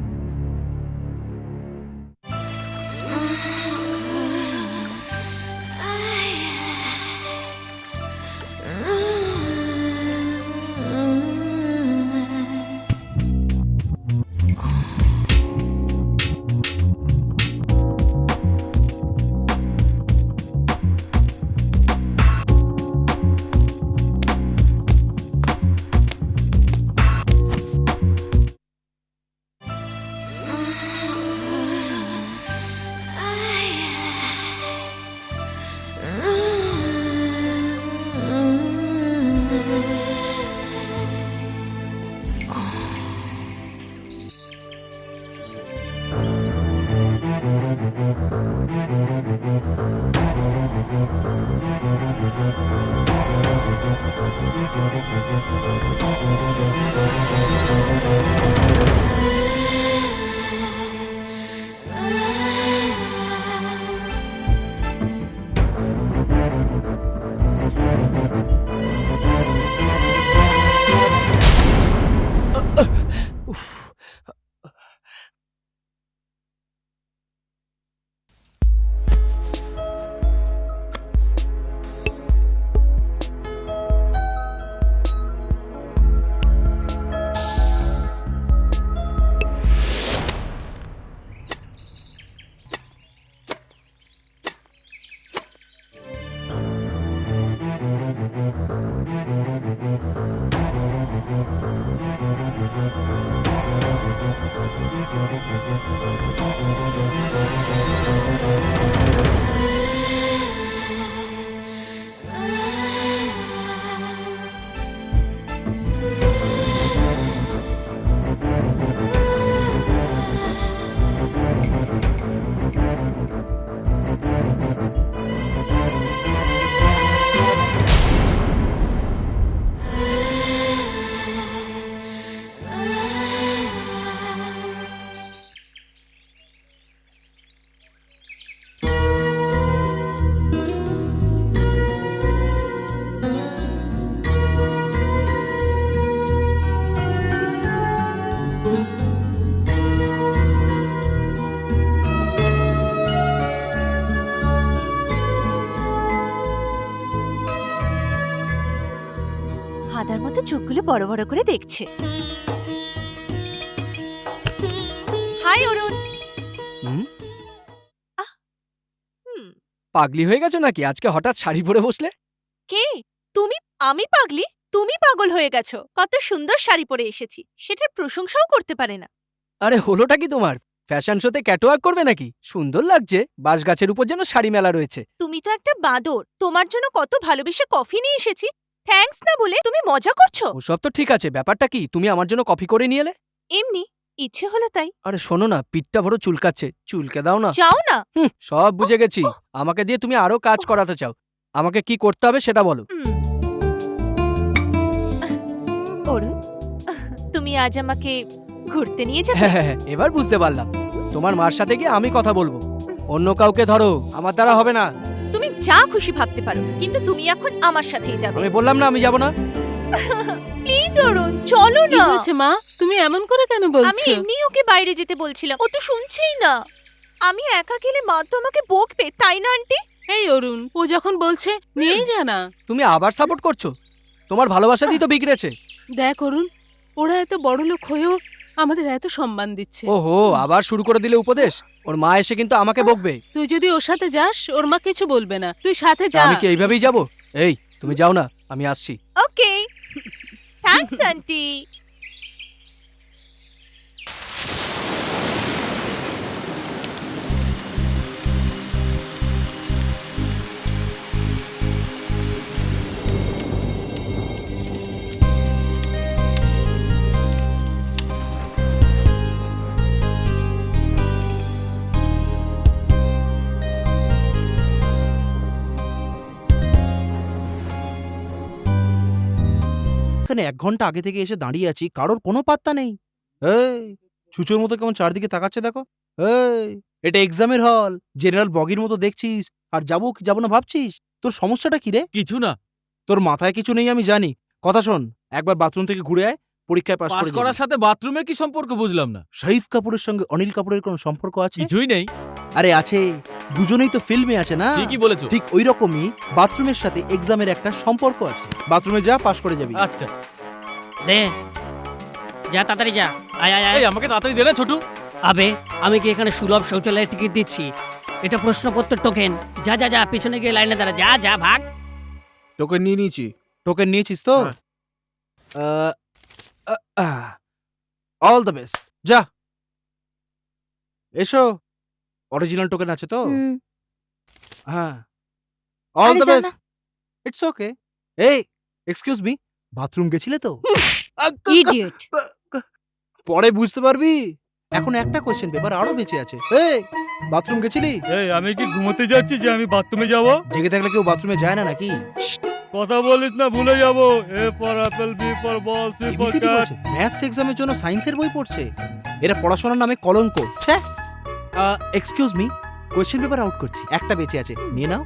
হাদার মতো চোখগুলো বড় বড় করে দেখছে। হাই অরুণ। পাগলি হয়ে গেছো নাকি আজকে হঠাৎ শাড়ি পরে বসলে? কে তুমি? আমি পাগলি? তুমি পাগল হয়ে গেছো। কত সুন্দর শাড়ি পরে এসেছি, সেটার প্রশংসাও করতে পারে না। আরে হলোটা কি তোমার? ফ্যাশন শোতে ক্যাটওয়াক করবে নাকি? সুন্দর লাগছে, বাঁশ গাছের উপর যেন শাড়ি মেলা রয়েছে। তুমি তো একটা বাঁদর। তোমার জন্য কত ভালোবেসে কফি নিয়ে এসেছি, থ্যাঙ্কস না বলে তুমি মজা করছো। ওসব তো ঠিক আছে, ব্যাপারটা কি তুমি আমার জন্য কফি করে নিয়ে এলে? এমনি ইচ্ছে হলো তাই। আরে শোনো না, পিঠটা বড় চুলকাচ্ছে, চুলকে দাও না। যাও না। সব বুঝে গেছি, আমাকে দিয়ে তুমি আরো কাজ করাতে চাও। আমাকে কি করতে হবে সেটা বলো। অরুণ, তুমি আজ আমাকে ঘুরতে নিয়ে যাবে? হ্যাঁ, এবার বুঝতে পারলাম। তোমার মার সাথে গিয়ে আমি কথা বলবো, অন্য কাউকে ধরো, আমার দ্বারা হবে না। তুমি যা খুশি ভাবতে পারো, কিন্তু তুমি এখন আমার সাথেই যাবে। আমি বললাম না আমি যাব না। প্লিজ অরুণ, চলো কি না। হয়েছে মা? তুমি এমন করে কেন আমি বলছো? এমনি ওকে বাইরে যেতে বলছিলাম, ও তো শুনছেই না। আমি একা গেলে মা তো আমাকে বকবে, তাই না আন্টি? এই অরুণ, ও যখন বলছে নিয়েই যা না। তুমি আবার সাপোর্ট করছো? তোমার ভালোবাসা দিয়ে তো বিগড়েছে। দেখ অরুণ, ওরা এত বড় লোক হয়েও আমাদের এত সম্মান দিচ্ছে। ওহো, আবার শুরু করে দিলে উপদেশ। ওর মা এসে কিন্তু আমাকে বকবে। তুই যদি ওর সাথে যাস, ওর মা কিছু বলবে না, তুই সাথে যা। আমি কি এইভাবেই যাব? এই তুমি যাও না, আমি আসছি। ওকে, থ্যাঙ্কস আন্টি। এখানে 1 ঘন্টা আগে থেকে এসে দাঁড়িয়ে আছি, কারোর কোনো পাত্তা নেই। এই ছুঁচোর মতো কেমন চারদিকে তাকাচ্ছে দেখো। এই এটা এক্সামের হল, জেনারেল বগির মতো দেখছিস আর যাবো কি যাবো না ভাবছিস? তোর সমস্যাটা কি রে? কিছু না। তোর মাথায় কিছু নেই আমি জানি। কথা শোন, একবার বাথরুম থেকে ঘুরে আয়, পরীক্ষায় পাস করে করার যাবি। সাথে বাথরুমের কি সম্পর্ক বুঝলাম না। শাহিদ কাপুরের সঙ্গে অনিল কাপুরের কোনো সম্পর্ক আছে? কিছুই নেই। আরে আছে, দুজনেই তো ফিল্মে আছে না? ঠিকই বলেছো। ঠিক ওই রকমই বাথরুমের সাথে এক্সামের একটা সম্পর্ক আছে। বাথরুমে যা, পাস করে যাবি। আচ্ছা, দে, যা তাড়াতাড়ি যা। আয় আয় আয়। এই আমাকে তাড়াতাড়ি দে না ছোটু। আবে, আমি কি এখানে সুলভ শৌচালয়ের টিকিট দিচ্ছি? এটা প্রশ্নপত্র টোকেন। যা যা যা, পিছনে গিয়ে লাইনে দাঁড়া। যা যা, ভাগ। টোকেন নিয়ে নিয়েছি। টোকেন নিয়েছিস তো? অল দ্য বেস্ট, যা। এসো, অরিজিনাল টোকেন আছে তো? হ্যাঁ, অল আরে দ্য যা বেস্ট। না। It's okay. এই এক্সকিউজ মি, বাথরুম গেছিলে তো? ইডিয়েট। পরে বুঝতে পারবি। এখন একটা কোশ্চেন পেপার আরো বেঁচে আছে। এই বাথরুম গেছিলি? এই আমি কি ঘুমোতে যাচ্ছি যে আমি বাথরুমে যাব? জেগে থাকলে কেউ বাথরুমে যায় না নাকি? কথা বলিস না, ভুলে যাবো। A for apple, B for ball, C for ABCD cat. বলছে ম্যাথস এক্সামের জন্য সায়েন্সের বই পড়ছে। এরা পড়াশোনার নামে কলঙ্ক। ছ্যা। Excuse me, question paper out করছি, একটা বেঁচে আছে, নিয়ে নাও।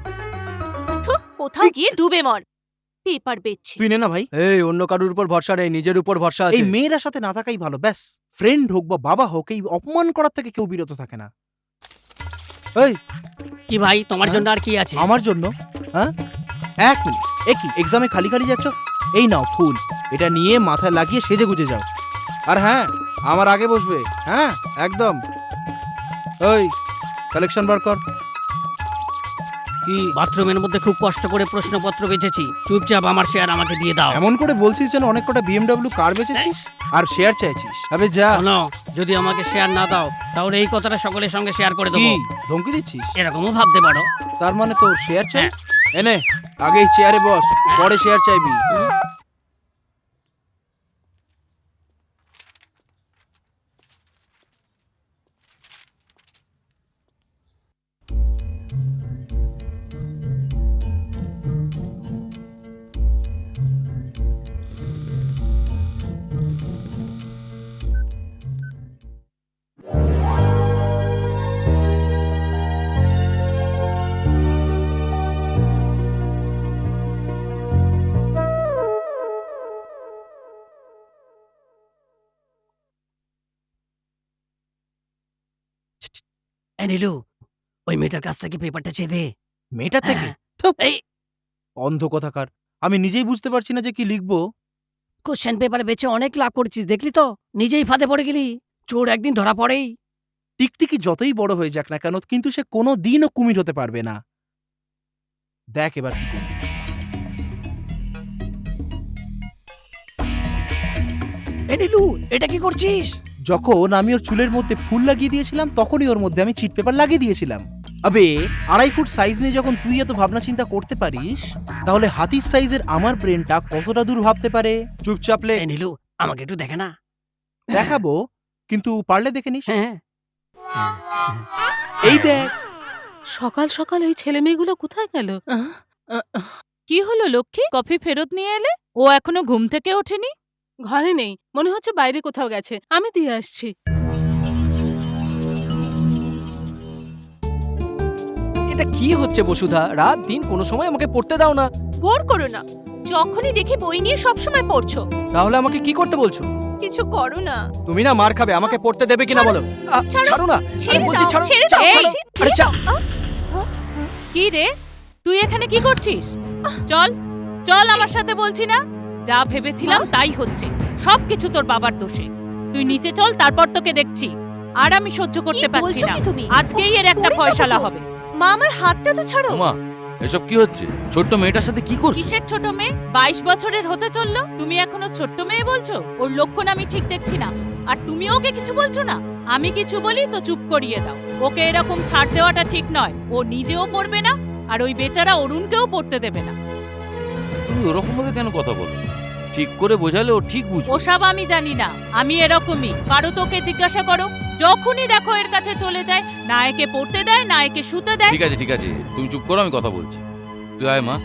কোথাও গিয়ে ডুবে মর, পেপার বেচছে। তুই নে না ভাই। এই অন্য কারুর উপর ভরসা নেই, নিজের উপর ভরসা এই আছে। মেয়েরা সাথে না থাকাই ভালো, ব্যাস। ফ্রেন্ড হোক বা বাবা হোক, এই অপমান করার থেকে কেউ বিরত থাকে না। এই কি ভাই তোমার হ্যাঁ? জন্য আর কি আছে? আমার জন্য? হ্যাঁ, এক মিনিট। একই এক্সামে খালি খালি যাচ্ছ? এই নাও ফুল, এটা নিয়ে মাথায় লাগিয়ে সেজে গুজে যাও। আর হ্যাঁ, আমার আগে বসবে, হ্যাঁ একদম। ওই কালেকশন বার কর। কি বাথরুমের মধ্যে খুব কষ্ট করে প্রশ্নপত্র বেঁচেছি, চুপচাপ আমার শেয়ার আমাকে দিয়ে দাও। এমন করে বলছিস যেন অনেক কটা BMW কার বেচেছিস আর শেয়ার চাইছিস। আবে যা। শোনো, যদি আমাকে শেয়ার না দাও তাহলে এই কথাটা সকলের সঙ্গে শেয়ার করে কি দেবো। ধমকি দিচ্ছিস? এরকমও ভাবতে পারো। তার মানে তোর শেয়ার চাই? এনে আগে এই চেয়ারে বস, পরে শেয়ার চাইবি। এই নীলু, ওই মেয়েটার কাছ থেকে পেপারটা চেয়ে দে। মেয়েটা থেকে? হ্যাঁ। থুক, এই অন্ধ কথাকার। আমি নিজেই বুঝতে পারছি না যে কি লিখবো। কোশ্চেন পেপার বেচে অনেক লাভ করছিস, দেখলি তো? নিজেই ফাঁদে পড়ে গেলি। চোর একদিন ধরা পড়েই। টিকটিকি যতই বড় হয়ে যাক না কেন, কিন্তু সে কোনো দিনও কুমির হতে পারবে না। দেখ এবার কি করবি। এই নীলু, এটা কি করছিস? যখন আমি ওর চুলের মধ্যে ফুল লাগিয়ে দিয়েছিলাম, তখনই ওর মধ্যে আমি চিট পেপার লাগিয়ে দিয়েছিলাম। আবে 2.5 ফুট সাইজ নিয়ে যখন তুই এত ভাবনা চিন্তা করতে পারিস, তাহলে হাতির সাইজের আমার ব্রেনটা কতটা দূর ভাবতে পারে। চুপচাপ লে। এই নীলু, আমাকে একটু দেখে না। দেখাবো, কিন্তু পারলে দেখে নিস। হ্যাঁ, এই দেখ। সকাল সকাল এই ছেলে মেয়েগুলো কোথায় গেল? কি হলো লক্ষ্মী, কফি ফেরত নিয়ে এলে? ও এখনো ঘুম থেকে ওঠেনি? ঘরে নেই, মনে হচ্ছে বাইরে কোথাও গেছে। আমি দিয়ে আসছি। এটা কি হচ্ছে বসুধা? রাত দিন কোনো সময় আমাকে পড়তে দাও না। বোর করো না, যখনই দেখি বই নিয়ে সবসময় পড়ছো। তাহলে আমাকে কি করতে বলছো? কিছু করো না। তুমি না মার খাবে, আমাকে পড়তে দেবে কিনা বলো। ছাড়ো না, ছেড়ে আমি বলছি দাও, ছাড়ো। ছেড়ে দাও, এই, বলছি। আরে ছাড়ো। কি রে, তুই এখানে কি করছিস? চল চল আমার সাথে, বলছি না? যা ভেবেছিলাম তাই হচ্ছে। সবকিছু তোর বাবার দোষে। তুই নিচে চল, তারপর তোকে দেখছি। আর আমি সহ্য করতে কি পারছি বলছো না। কি তুমি? আজকেই এর একটা পড়ে যাবো ফয়সালা তো। হবে। মা, আমার হাতটা তো ছাড়ো। মা, এসব কি হচ্ছে? ছোট্ট মেয়েটার সাথে কি করছিস? কিসের ছোট মেয়ে? 22 বছরের হতে চললো, তুমি এখনো ছোট্ট মেয়ে বলছো? ওর লক্ষণ আমি ঠিক দেখছি না। আর তুমি ওকে কিছু বলছো না? আমি কিছু বলি তো চুপ করিয়ে দাও। ওকে এরকম ছাড় দেওয়াটা ঠিক নয়। ও নিজেও পড়বে না, আর ওই বেচারা অরুণকেও পড়তে দেবে না। তুমি ওরকম ভাবে কেন কথা বলো? ঠিক করে বোঝালে ও ঠিক বুঝবে। ওসব আমি জানি না, আমি এরকমই। কারো তোকে জিজ্ঞাসা করো, যখনই দেখো এর কাছে চলে যায়, না একে পড়তে দেয় না একে শুতে দেয়। ঠিক আছে ঠিক আছে, তুমি চুপ করো, আমি কথা বলছি। তুই আয় মা।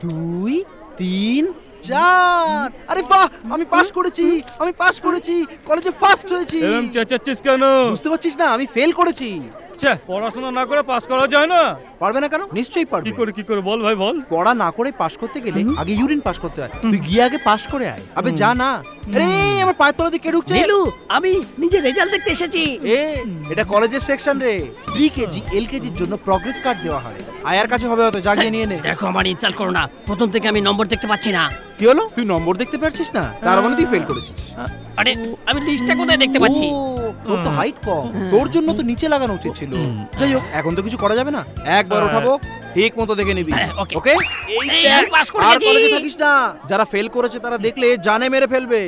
2, 3, 4। আরে বাহ, আমি পাস করেছি, আমি পাস করেছি, কলেজে ফার্স্ট হয়েছি। এরম চেঁচাচ্ছিস কেন? বুঝতে পারছিস না, আমি ফেল করেছি। ছ্যা, পড়াশোনা না করে পাস করা যায় না? পারবে না কেন? নিশ্চয়ই কি পারবে। করে বল ভাই, বল। পড়া না করে পাস করতে গেলে আগে ইউরিন পাস করতে হয়। তুই গিয়ে আগে পাস করে আয়। আবে যা না। আরে আমার পায়ের তলা দিয়ে কে ঢুকছে? নীলু, আমি নিজে রেজাল্ট দেখতে এসেছি। এটা কলেজের সেকশন রে। প্রি-কেজি, এলকেজির জন্য প্রগ্রেস কার্ড দেওয়া হয়। আয়ার কাছে হবে হয়তো, জাগিয়ে নিয়ে নে। দেখো, আমার ইনসাল্ট করো না। প্রথম থেকে আমি নম্বর দেখতে পাচ্ছি না। কি হলো? তুই নম্বর দেখতে পারছিস না? তার মানে তুই ফেল করেছিস। আরে, আমি লিস্টটা কোথায় দেখতে পাচ্ছি? ও, তোর তো হাইট কম, তোর জন্য তো নিচে লাগানো উচিত ছিল। যাই হোক, এখন তো কিছু করা যাবে না। একবার ওঠাবো, ঠিক মতো দেখে নিবি। হ্যাঁ, ওকে। ওকে? এই এই, দেখ, আমি পাস করে আর গেছি। কলেজে থাকিস না। যারা ফেল করেছে তারা দেখলে জানে মেরে ফেলবে।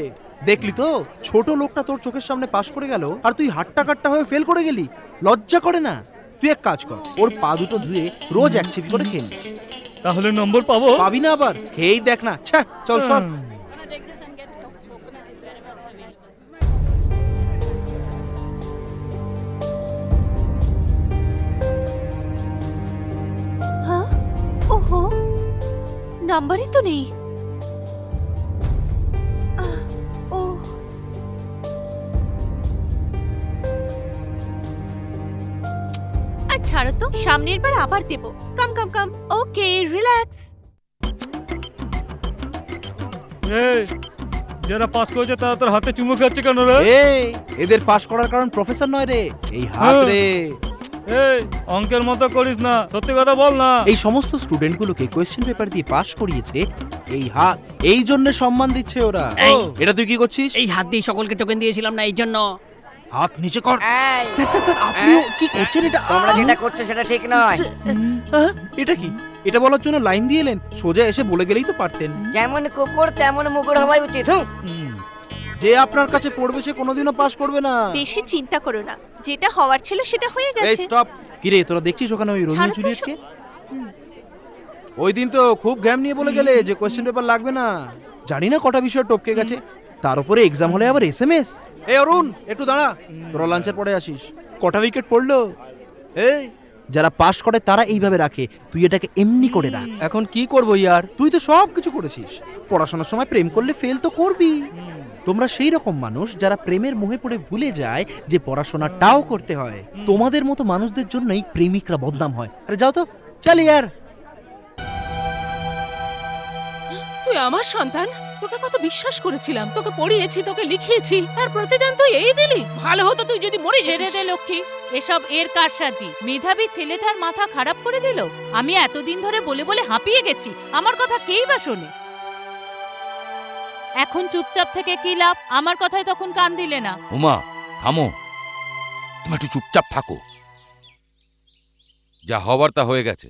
দেখলি তো, ছোট লোকটা তোর চোখের সামনে পাস করে গেল, আর তুই হাট্টা কাট্টা হয়ে ফেল করে গেলি। লজ্জা করে না? তুই এক কাজ কর, ওর পা দুটো ধুয়ে রোজ 1 চিপি করে খেলি। তাহলে নম্বর পাবো? পাবি না আবার? খেয়েই দেখ না। ছ্যা, চল সর। নাম্বারই তো নেই। ও ছাড়ো তো, সামনের বার আবার দেব। কাম কাম কাম। ওকে, রিল্যাক্স। এই যারা পাস করেছে তারা তোর হাতে চুমু খাচ্ছে কেন রে? এই এদের পাশ করার কারণ প্রফেসর নয় রে, এই হাত রে। এই অঙ্কের মতো করিস না, সত্যি কথা বল না। এই সমস্ত স্টুডেন্টগুলোকে কোয়েশ্চেন পেপার দিয়ে পাস করিয়েছে এই হাত, এই জন্য সম্মান দিচ্ছে ওরা। এই, এটা তুই কি করছিস? এই হাত দিয়ে সকলকে টোকেন দিয়েছিলাম না, এই জন্য। হাত নিচে কর। এই, স্যার স্যার স্যার, আপনিও কি করছেন এটা? তোমরা যেটা করছো সেটা ঠিক নয়। এটা কি? এটা বলার জন্য লাইন দিয়ে এলেন? সোজা এসে বলে গেলেই তো পারতেন। যেমন কুকুর তেমন মুগুর হওয়াই উচিত। যে আপনার কাছে পড়বে সে কোনোদিনও পাস করবে না। বেশি চিন্তা করো না, যেটা হওয়ার ছিল সেটা হয়ে এই গেছে। স্টপ। কি রে তোরা দেখছিস ওখানে ওই রোমিও ছাড়ো তো জুলিয়েটকে? ওই দিন তো খুব ঘ্যাম নিয়ে বলে গেলে যে কোয়েশ্চেন পেপার লাগবে না। জানি না কটা বিষয় টপকে গেছে, তার উপরে এক্সাম হলে আবার এসএমএস। এই অরুণ একটু দাঁড়া, তোরা লাঞ্চের পরে আসিস। কটা উইকেট পড়লো? এই যারা পাস করে তারা এইভাবে রাখে, তুই এটাকে এমনি করে রাখ। এখন কি করব ইয়ার? তুই তো সব কিছু করেছিস, পড়াশোনার সময় প্রেম করলে ফেল তো করবি। তোমরা সেই রকম মানুষ যারা প্রেমের মোহে পড়ে ভুলে যায় যে পড়াশোনাটাও করতে হয়। তোমাদের মতো মানুষদের জন্যই প্রেমিকরা বদনাম হয়। আরে যাও তো, চল ইয়ার। তুই আমার সন্তান, তোকে কত বিশ্বাস করেছিলাম, তোকে পড়িয়েছি, তোকে লিখিয়েছি, তার প্রতিদান তুই এই দিলি? ভালো হতো তুই যদি মরে ছেড়ে দে লক্ষ্মী, এসব এর কারসাজি। মেধাবী ছেলেটার মাথা খারাপ করে দিল। আমি এতদিন ধরে বলে বলে হাঁপিয়ে গেছি, আমার কথা কেই বা শোনে? এখন চুপচাপ থেকে কি লাভ? আমার কথায় তখন কান দিলে না। উমা থামো, তুমি একটু চুপচাপ থাকো। যা হবার তা হয়ে গেছে।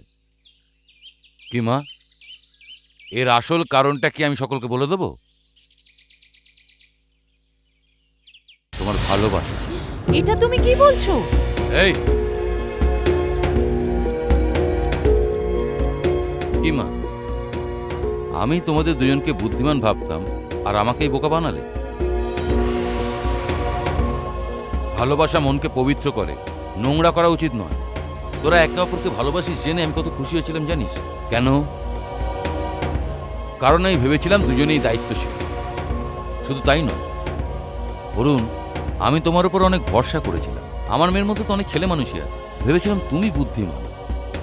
কি মা, এর আসল কারণটা কি আমি সকলকে বলে দেব? তোমার ভালোবাসা। এটা তুমি কি বলছো? এই কি মা, আমি তোমাদের দুজনকে বুদ্ধিমান ভাবতাম আর আমাকেই বোকা বানালে। ভালোবাসা মনকে পবিত্র করে, নোংরা করা উচিত নয়। তোরা একে অপরকে ভালোবাসিস জেনে আমি কত খুশি হয়েছিলাম জানিস? কেন? কারণ আমি ভেবেছিলাম দুজনেই দায়িত্বশীল। শুধু তাই নয় অরুণ, আমি তোমার উপর অনেক ভরসা করেছিলাম। আমার মেয়ের মধ্যে তো অনেক ছেলে মানুষই আছে, ভেবেছিলাম তুমি বুদ্ধিমান।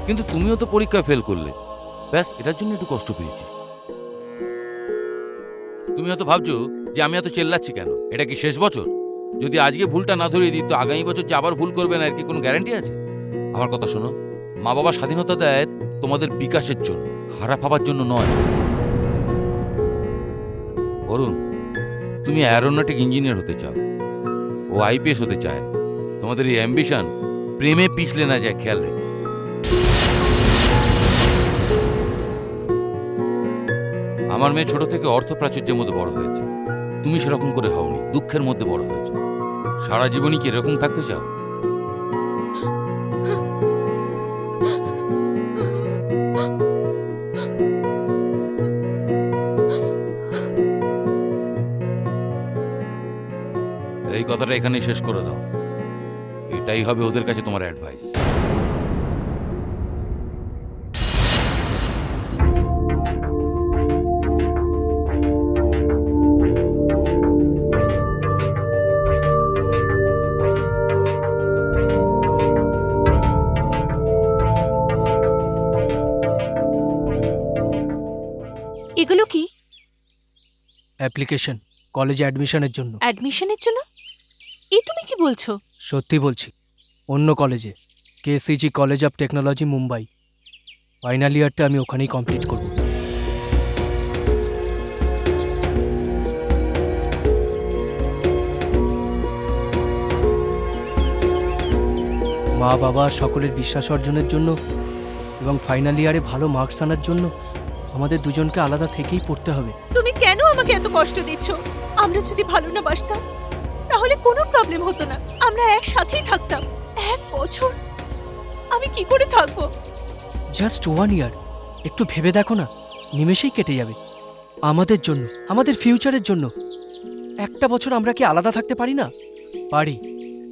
কিন্তু তুমিও তো পরীক্ষায় ফেল করলে, ব্যাস এটার জন্য একটু কষ্ট পেয়েছি। তুমি হয়তো ভাবছো যে আমি এত চেল্লাচ্ছি কেন, এটা কি শেষ বছর? যদি আজকে ভুলটা না ধরিয়ে দিই তো আগামী বছর যে আবার ভুল করবে না, এর কি কোনো গ্যারান্টি আছে? আমার কথা শোনো, মা বাবা স্বাধীনতা দেয় তোমাদের বিকাশের জন্য, খারাপ হবার জন্য নয়। অরুণ, তুমি অ্যারোনটিক ইঞ্জিনিয়ার হতে চাও, ও আইপিএস হতে চায়। তোমাদের এই অ্যাম্বিশন প্রেমে পিছলে না যায়, খেয়াল রেখো। আমার মেয়ে ছোট থেকে অর্থ প্রাচুর্যের মধ্যে বড় হয়েছে, তুমি সেরকম করে হওনি, দুঃখের মধ্যে বড় হয়েছে। সারা জীবনই কি এরকম থাকতে চাও? এই কথাটা এখানেই শেষ করে দাও, এটাই হবে ওদের কাছে তোমার অ্যাডভাইস। এগুলো কি? অ্যাপ্লিকেশন কলেজে অ্যাডমিশনের জন্য। অ্যাডমিশনের জন্য? এই তুমি কি বলছো? সত্যি বলছি, অন্য কলেজে, KCG college of technology, Mumbai. Final ইয়ারটা আমি ওখানেই কমপ্লিট করব। মা বাবা আর সকলের বিশ্বাস অর্জনের জন্য এবং ফাইনাল ইয়ারে ভালো মার্কস আনার জন্য আমাদের দুজনকে আলাদা থেকেই পড়তে হবে। তুমি কেন আমাকে এত কষ্ট দিচ্ছ? আমরা যদি ভালো না বাসতাম তাহলে কোনো প্রবলেম হতো না, আমরা একসাথেই থাকতাম। 1 বছর আমি কি করে থাকবো? জাস্ট 1 ইয়ার, একটু ভেবে দেখো না, নিমেষেই কেটে যাবে। আমাদের জন্য, আমাদের ফিউচারের জন্য 1টা বছর আমরা কি আলাদা থাকতে পারি না? পারি,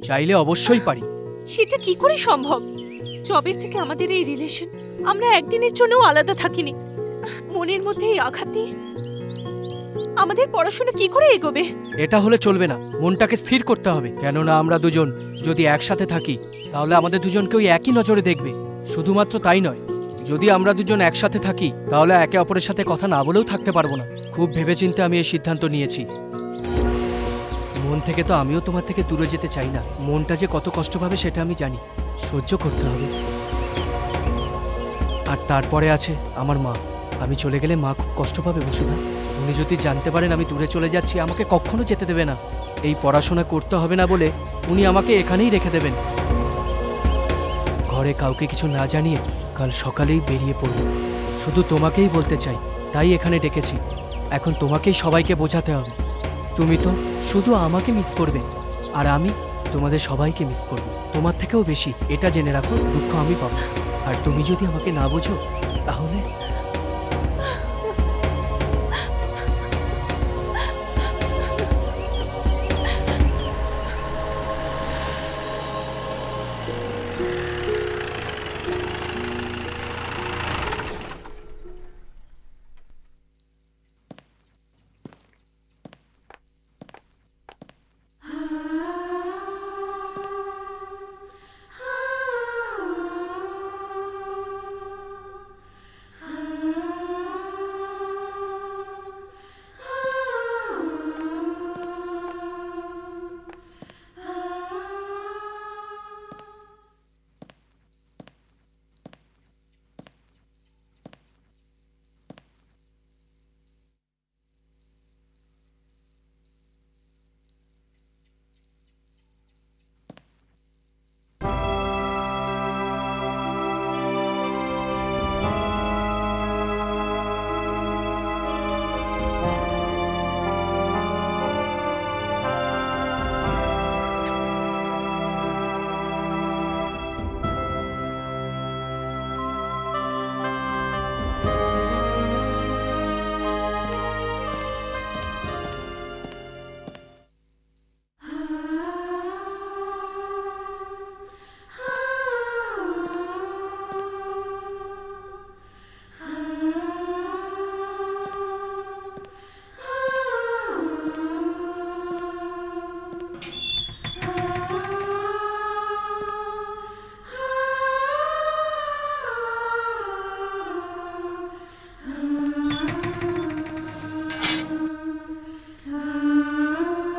চাইলে অবশ্যই পারি। সেটা কি করে সম্ভব? জবের থেকে আমাদের এই রিলেশন, আমরা একদিনের জন্যও আলাদা থাকিনি। মনের মধ্যে এই আঘাত দিয়ে আমাদের পড়াশোনা কি করে এগোবে? এটা হলে চলবে না, মনটাকে স্থির করতে হবে। কেননা আমরা দুজন যদি একসাথে থাকি তাহলে আমাদের দুজনকেও একই নজরে দেখবে। শুধুমাত্র তাই নয়, যদি আমরা দুজন একসাথে থাকি তাহলে একে অপরের সাথে কথা না বলেও থাকতে পারবো না। খুব ভেবেচিন্তে আমি এই সিদ্ধান্ত নিয়েছি। মন থেকে তো আমিও তোমার থেকে দূরে যেতে চাই না। মনটা যে কত কষ্ট পাবে সেটা আমি জানি, সহ্য করতে হবে। আর তারপরে আছে আমার মা। আমি চলে গেলে মা খুব কষ্ট পাবে বসুধা। উনি যদি জানতে পারেন আমি দূরে চলে যাচ্ছি, আমাকে কখনো যেতে দেবে না। এই পড়াশোনা করতে হবে না বলে উনি আমাকে এখানেই রেখে দেবেন। ঘরে কাউকে কিছু না জানিয়ে কাল সকালেই বেরিয়ে পড়ব। শুধু তোমাকেই বলতে চাই, তাই এখানে ডেকেছি। এখন তোমাকেই সবাইকে বোঝাতে হবে। তুমি তো শুধু আমাকে মিস করবে, আর আমি তোমাদের সবাইকে মিস করব, তোমার থেকেও বেশি। এটা জেনে রাখো, দুঃখ আমি পাবো। আর তুমি যদি আমাকে না বোঝো তাহলে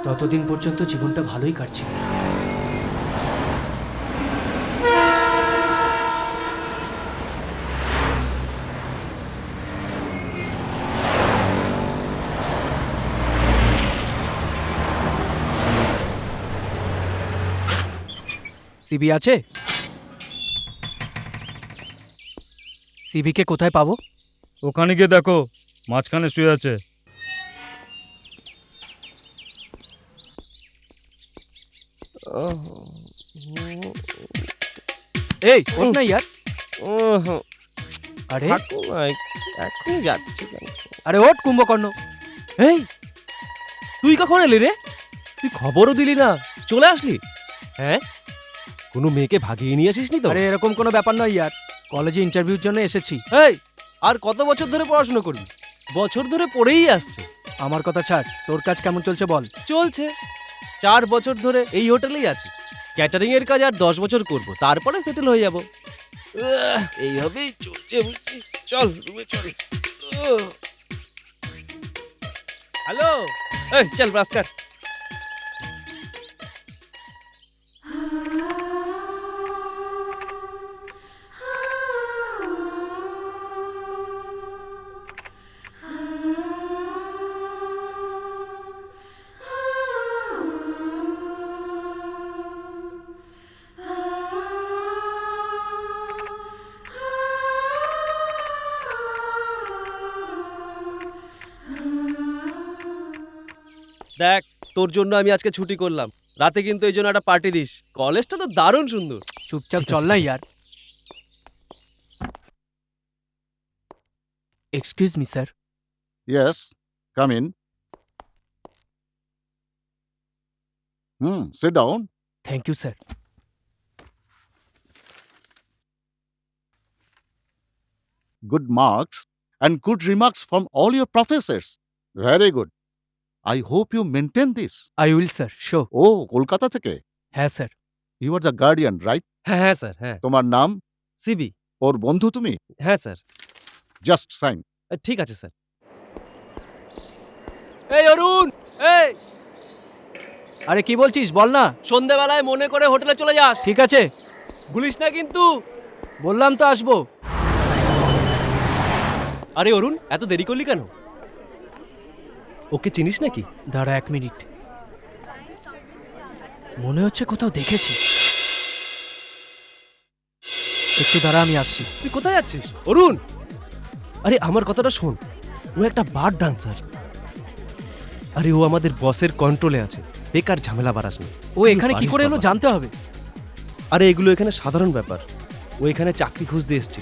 ততদিন পর্যন্ত জীবনটা ভালোই কাটছে। সিবি আছে? সিবিকে কোথায় পাবো? ওখানে গিয়ে দেখো, মাঝখানে শুয়ে আছে। এই ওঠ না ইয়ার। আরে এখন যাচ্ছি কেন? আরে ওঠ কুম্ভকর্ণ। এই তুই কখন এলি রে? তুই খবরও দিলি না, চলে আসলি? হ্যাঁ, কোনো মেয়েকে ভাগিয়ে নিয়ে আসিসনি তো? আরে এরকম কোনো ব্যাপার নয় ইয়ার, কলেজে ইন্টারভিউর জন্য এসেছি। এই আর কত বছর ধরে পড়াশোনা করবি? বছর ধরে পড়েই আসছে। আমার কথা ছাড়, তোর কাজ কেমন চলছে বল। চলছে, 4 বছর ধরে এই হোটেলেই আছি। ক্যাটারিং এর কাজ আর 10 বছর করব, তারপরে সেটেল হয়ে যাব। এইভাবেই চলছে বুঝছি। চল রুমে চল। হ্যালো, এই চল ব্রাশ কর। দেখ, তোর জন্য আমি আজকে ছুটি করলাম। রাতে কিন্তু এই জন্য একটা পার্টি দিস। কলেজটা তো দারুণ সুন্দর। চুপচাপ চল না ইয়ার। Excuse me sir. Yes, come in. Sit down. Thank you sir. Good marks and good remarks from all your professors. Very good. I hope you maintain this. I will sir, show. ও কলকাতা থেকে? হ্যাঁ sir. You are the guardian, right? হ্যাঁ হ্যাঁ sir, হ্যাঁ। তোমার নাম? CB. ওর বন্ধু তুমি? হ্যাঁ স্যার। Just sign. ঠিক আছে স্যার। এই অরুণ, এই আরে কি বলছিস বল না। সন্ধ্যাবেলায় মনে করে হোটেলে চলে যাস। ঠিক আছে, ভুলিস না কিন্তু। বললাম তো আসবো। আরে অরুণ, এত দেরি করলি কেন? ওকে চিনিস নাকি? দাঁড়া 1 মিনিট, মনে হচ্ছে কোথাও দেখেছি। একটু দাঁড়া, আমি আসছি। তুই কোথায় যাচ্ছিস অরুণ? আরে আমার কথাটা শোন, ও একটা বার ডান্সার। আরে ও আমাদের বসের কন্ট্রোলে আছে, বেকার ঝামেলা বাড়াস না। ও এখানে কি করে এলো জানতে হবে। আরে এগুলো এখানে সাধারণ ব্যাপার। ও এখানে চাকরি খুঁজতে এসেছে,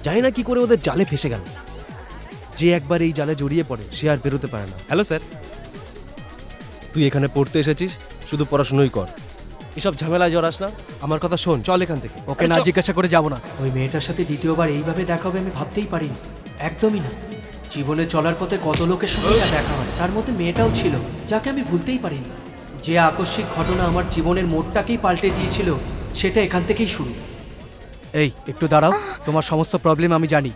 জানি না কি করে ওদের জালে ফেসে গেল। যে একবার এই জালে জড়িয়ে পড়ে সে আর বেরোতে পারে না। হ্যালো স্যার, তুই এখানে পড়তে এসেছিস, শুধু পড়াশুনোই কর, এসব ঝামেলায় জড়াস না। আমার কথা শোন, চল এখান থেকে। ওকে না জিজ্ঞাসা করে যাব না। ওই মেয়েটার সাথে দ্বিতীয়বার এইভাবে দেখা হবে আমি ভাবতেই পারিনি, একদমই না। জীবনে চলার পথে কত লোকের সঙ্গে দেখা হয়, তার মধ্যে মেয়েটাও ছিল, যাকে আমি ভুলতেই পারিনি। যে আকস্মিক ঘটনা আমার জীবনের মোড়টাকেই পাল্টে দিয়েছিল, সেটা এখান থেকেই শুরু। এই একটু দাঁড়াও, তোমার সমস্ত প্রবলেম আমি জানি,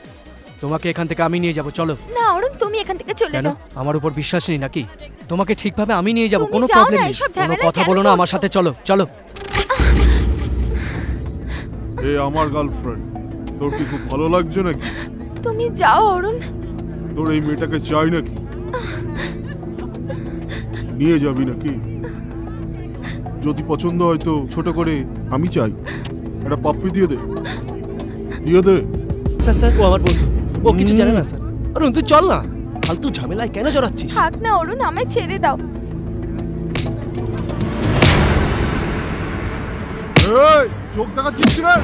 তোমাকে এখান থেকে আমি নিয়ে যাব, চলো। না অরুণ, তুমি এখান থেকে চলে কেন, যাও। আমার উপর বিশ্বাস নেই নাকি? তোমাকে ঠিকভাবে আমি নিয়ে যাব, তুমি কোনো যাও না, প্রবলেম নেই। এসব কোনো ঝামেলায় কথা কেন বলো না আমার পড়ছো? সাথে, চলো চলো। এ আমার গার্লফ্রেন্ড, তোর কি খুব ভালো লাগছে নাকি? তুমি যাও অরুণ। তোর এই মেয়েটাকে চাই নাকি? নিয়ে যাবি নাকি? যদি পছন্দ হয় তো ছোট করে আমি চাই একটা পাপ্পি দিয়ে দে, দিয়ে দে। স্যার স্যার, ও আমার বন্ধু, ও কিছু জানে না স্যার। অরুণ তুই চল না, ফালতু ঝামেলায় কেন জড়াচ্ছিস? থাক না অরুণ, আমায় ছেড়ে দাও। এই চোখ দেখাচ্ছিস রে?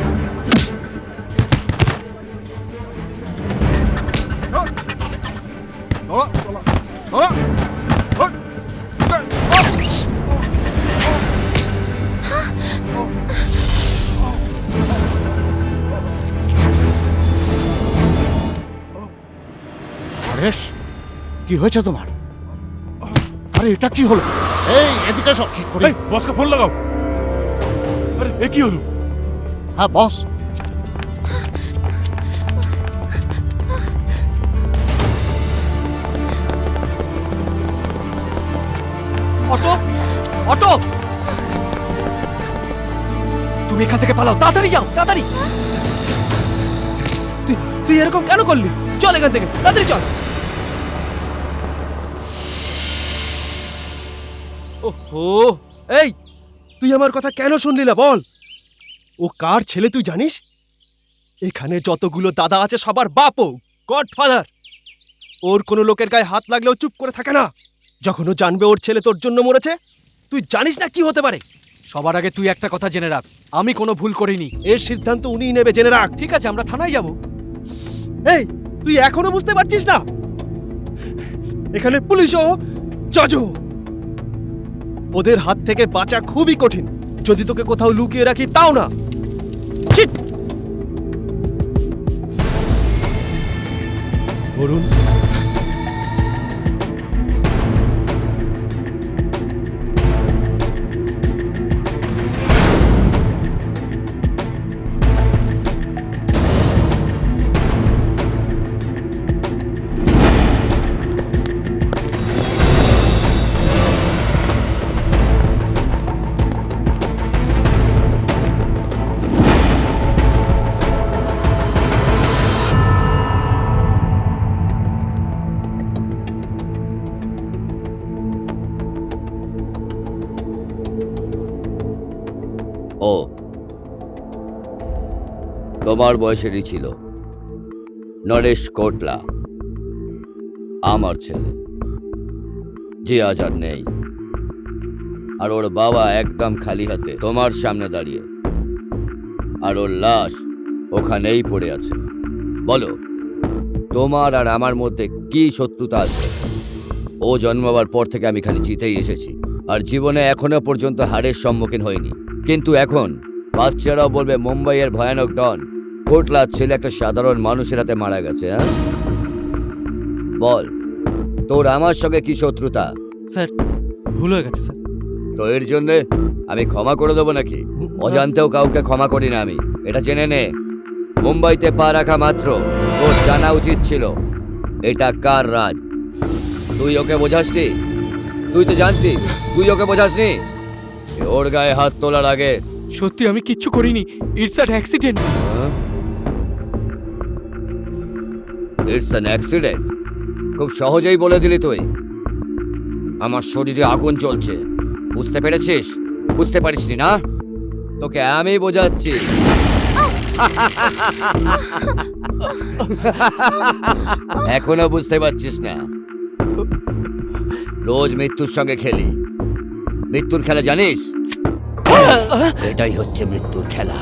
হরেশ, কি হয়েছে তোমার? আরে এটা কি হলো? এই এদিকে সব কি করে? বসকে ফোন লাগাও। আরে এ কি হলো? হ্যাঁ বস। অটো, অটো, তুমি এখান থেকে পালাও, তাড়াতাড়ি যাও, তাড়াতাড়ি। তুই এরকম কেন করলি? চল এখান থেকে, তাড়াতাড়ি চল। ওহো, এই তুই আমার কথা কেন শুনলি না বল? ও কার ছেলে তুই জানিস? এখানে যতগুলো দাদা আছে সবার বাপও গডফাদার। ওর কোনো লোকের গায়ে হাত লাগলেও চুপ করে থাকে না। যখন ও জানবে ওর ছেলে তোর জন্য মরেছে, তুই জানিস না কি হতে পারে। সবার আগে তুই একটা কথা জেনে রাখ, আমি কোনো ভুল করিনি। এর সিদ্ধান্ত উনিই নেবে, জেনে রাখ। ঠিক আছে, আমরা থানায় যাব। এই তুই এখনো বুঝতে পারছিস না? এখানে পুলিশও, জজও। ওদের হাত থেকে বাঁচা খুবই কঠিন। যদি তোকে কোথাও লুকিয়ে রাখি তাও না। চিট! অরুণ, ও তোমার বয়সেরই ছিল, নরেশ কোটলা, আমার ছেলে, যে আজ আর নেই। আর ওর বাবা একদম খালি হাতে তোমার সামনে দাঁড়িয়ে, আর ওর লাশ ওখানেই পড়ে আছে। বলো, তোমার আর আমার মধ্যে কি শত্রুতা আছে? ও জন্মাবার পর থেকে আমি খালি জিতেই এসেছি, আর জীবনে এখনো পর্যন্ত হারের সম্মুখীন হইনি। কিন্তু এখন বাচ্চারাও বলবে মুম্বাইয়ের ভয়ানক ডন কোটলার ছেলে একটা সাধারণ মানুষের হাতে মারা গেছে। হ্যাঁ, বল, তোর আমার সঙ্গে কি শত্রুতা? স্যার ভুল হয়ে গেছে স্যার। তো এর জন্যে আমি ক্ষমা করে দেবো নাকি? অজান্তেও কাউকে ক্ষমা করি না আমি, এটা জেনে নে। মুম্বাইতে পা রাখা মাত্র তোর জানা উচিত ছিল এটা কার রাজ। তুই ওকে বোঝাসনি? তুই তো জানতি, তুই ওকে বোঝাসনি? ওর গায়ে হাত তোলার আগে সত্যি আমি কিচ্ছু করিনি, it's an accident. It's an accident? খুব সহজেই বলে দিলি তুই। আমার শরীরে আগুন চলছে, বুঝতে পেরেছিস? বুঝতে পারিসনি না? তোকে আমি বোঝাচ্ছি। এখনো বুঝতে পারছিস না? রোজ মৃত্যুর সঙ্গে খেলি। মৃত্যুর খেলা জানিস? এটাই হচ্ছে মৃত্যুর খেলা।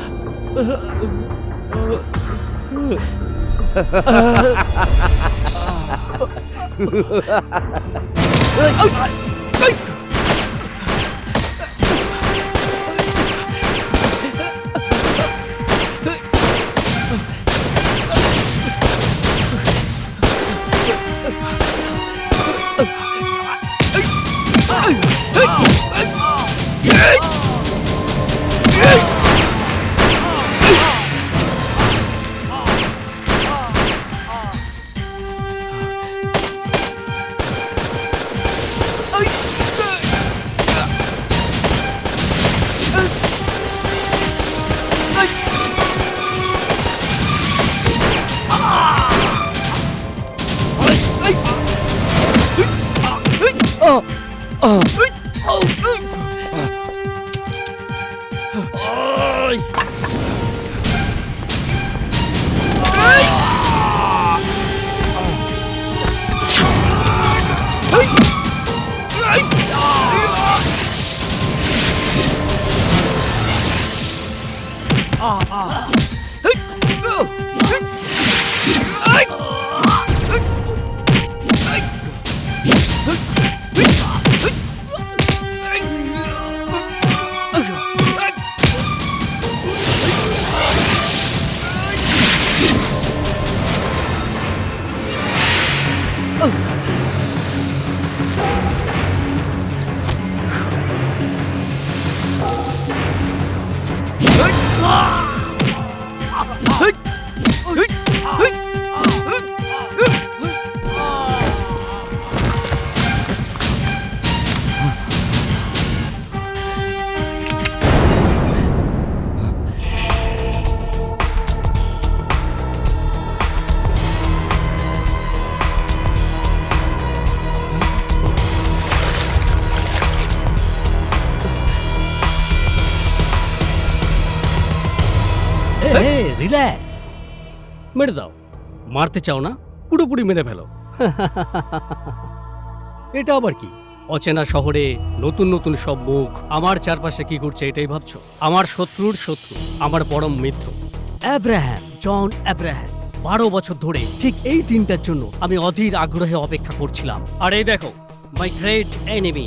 রিল্যাক্স, মেরে দাও। মারতে চাও না? পুরোপুরি মেরে ফেলো। এটা আবার কি? অচেনা শহরে নতুন নতুন সব মুখ, আমার চারপাশে কি ঘটছে এটাই ভাবছো? আমার শত্রুর শত্রু, আমার পরম মিত্র অ্যাব্রাহাম, জন অ্যাব্রাহাম। 12 বছর ধরে ঠিক এই দিনটার জন্য আমি অধীর আগ্রহে অপেক্ষা করছিলাম। আর এই দেখো, মাই গ্রেট এনিমি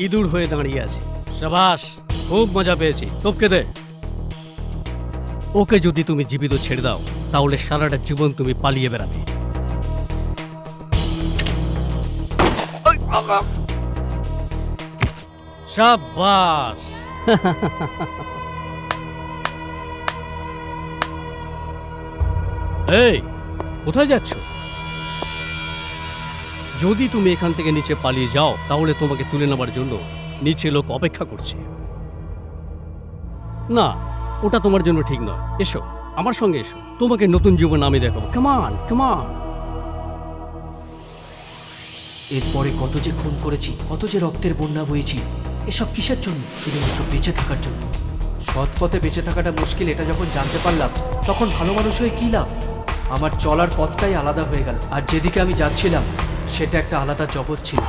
ইঁদুর হয়ে দাঁড়িয়ে আছে। সাবাস, খুব মজা পেয়েছি। তোপকে দে। ওকে যদি তুমি জীবিত ছেড়ে দাও তাহলে সারাটা জীবন তুমি পালিয়ে বেড়াবে। সাবাস। এই, কোথায় যাচ্ছ? যদি তুমি এখান থেকে নিচে পালিয়ে যাও তাহলে তোমাকে তুলে নেবার জন্য নিচে লোক অপেক্ষা করছে। না, ওটা তোমার জন্য ঠিক নয়। এসো, আমার সঙ্গে এসো, তোমাকে নতুন জীবন আমি দেখাবো। কামান কামান। এরপরে কত যে খুন করেছি, কত যে রক্তের বন্যা বয়েছি, এসব কিসের জন্য? শুধুমাত্র বেঁচে থাকার জন্য। সৎ পথে বেঁচে থাকাটা মুশকিল এটা যখন জানতে পারলাম তখন ভালো মানুষ হয়ে কী লাভ? আমার চলার পথটাই আলাদা হয়ে গেল, আর যেদিকে আমি যাচ্ছিলাম সেটা একটা আলাদা জগৎ ছিল।